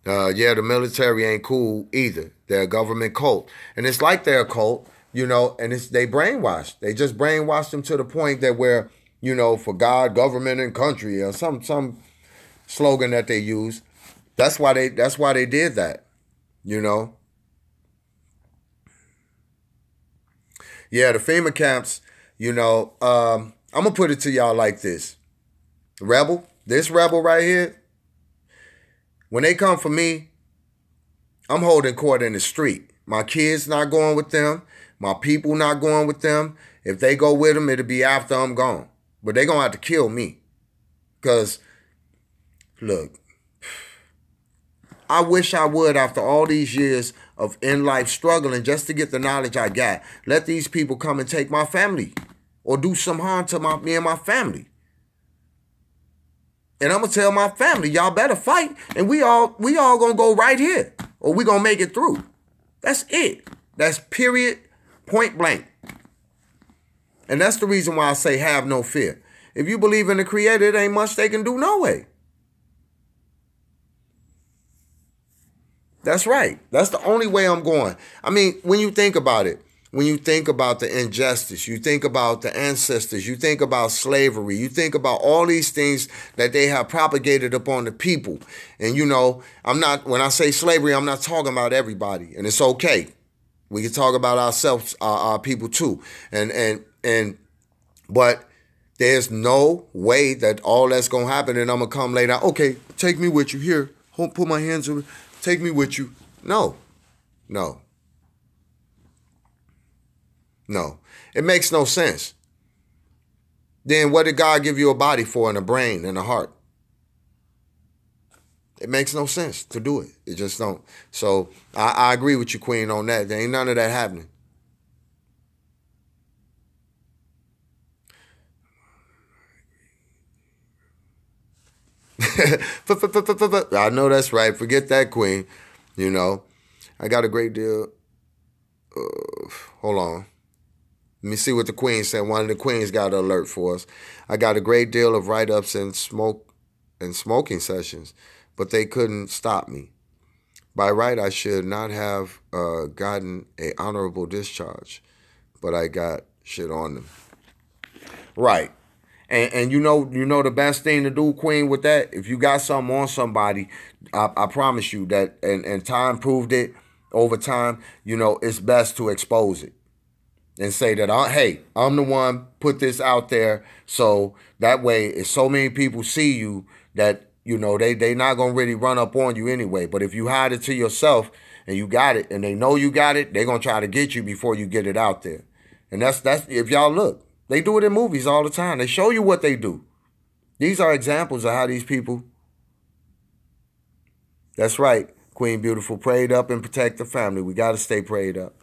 yeah, the military ain't cool either. They're a government cult. And it's like they're a cult. You know, and they brainwashed. They just brainwashed them to the point that where, you know, for God, government, and country, or some slogan that they use. That's why they did that. You know. Yeah, the FEMA camps. You know, I'm gonna put it to y'all like this. This rebel right here. When they come for me, I'm holding court in the street. My kids not going with them. My people not going with them. If they go with them, it'll be after I'm gone. But they going to have to kill me. Because, look, I wish I would, after all these years of in-life struggling just to get the knowledge I got, let these people come and take my family or do some harm to me and my family. And I'm going to tell my family, y'all better fight, and we all going to go right here, or we going to make it through. That's it. That's period. Point blank. And that's the reason why I say have no fear. If you believe in the Creator, it ain't much they can do no way. That's right. That's the only way I'm going. I mean, when you think about it, when you think about the injustice, you think about the ancestors, you think about slavery, you think about all these things that they have propagated upon the people. And, you know, when I say slavery, I'm not talking about everybody. And it's okay. We can talk about ourselves, our people too. But there's no way that all that's going to happen and I'm going to come later. Okay, take me with you here. Put my hands over. Take me with you. No. It makes no sense. Then what did God give you a body for and a brain and a heart? It makes no sense to do it. It just don't. So I agree with you, Queen, on that. There ain't none of that happening. I know that's right. Forget that, Queen. You know, I got a great deal. Hold on. Let me see what the Queen said. One of the Queens got an alert for us. I got a great deal of write-ups and smoking sessions, but they couldn't stop me. By right, I should not have gotten an honorable discharge, but I got shit on them. Right. And you know the best thing to do, Queen, with that, if you got something on somebody, I promise you that, and time proved it over time, you know, it's best to expose it and say that, hey, I'm the one put this out there, so that way if so many people see you that, you know, they not going to really run up on you anyway. But if you hide it to yourself and you got it and they know you got it, they're going to try to get you before you get it out there. And that's if y'all look, they do it in movies all the time. They show you what they do. These are examples of how these people. That's right, Queen Beautiful. Prayed up and protect the family. We got to stay prayed up.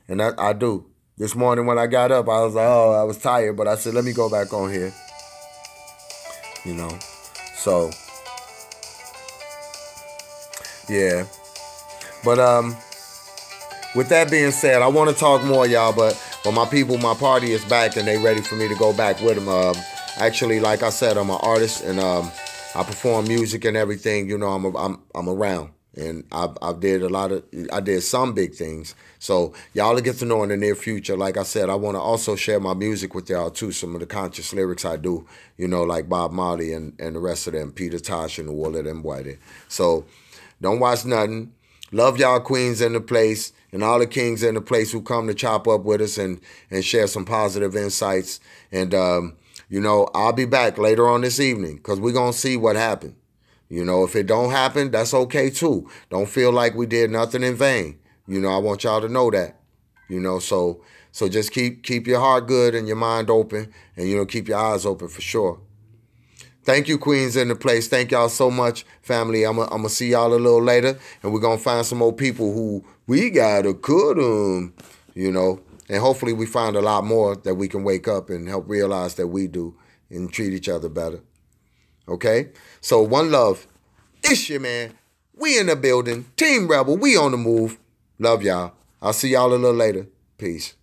And I do. This morning when I got up, I was like, oh, I was tired. But I said, let me go back on here. You know. So, yeah. But with that being said, I want to talk more, y'all. But my people, my party is back, and they ready for me to go back with them. Actually, like I said, I'm an artist, and I perform music and everything. You know, I'm around, and I did some big things. So y'all will get to know in the near future. Like I said, I want to also share my music with y'all too. Some of the conscious lyrics I do, you know, like Bob Marley and the rest of them, Peter Tosh and all of them white. So don't watch nothing. Love y'all queens in the place and all the kings in the place who come to chop up with us and share some positive insights. And You know, I'll be back later on this evening because we're going to see what happened. You know, if it don't happen, that's okay too. Don't feel like we did nothing in vain. You know, I want y'all to know that. You know, so just keep your heart good and your mind open, and, you know, keep your eyes open for sure. Thank you, Queens in the place. Thank y'all so much, family. I'm gonna see y'all a little later, and we're gonna find some more people who we gotta cut them, you know. And hopefully we find a lot more that we can wake up and help realize that we do and treat each other better. Okay? So one love. It's your man. We in the building. Team Rebel. We on the move. Love y'all. I'll see y'all a little later. Peace.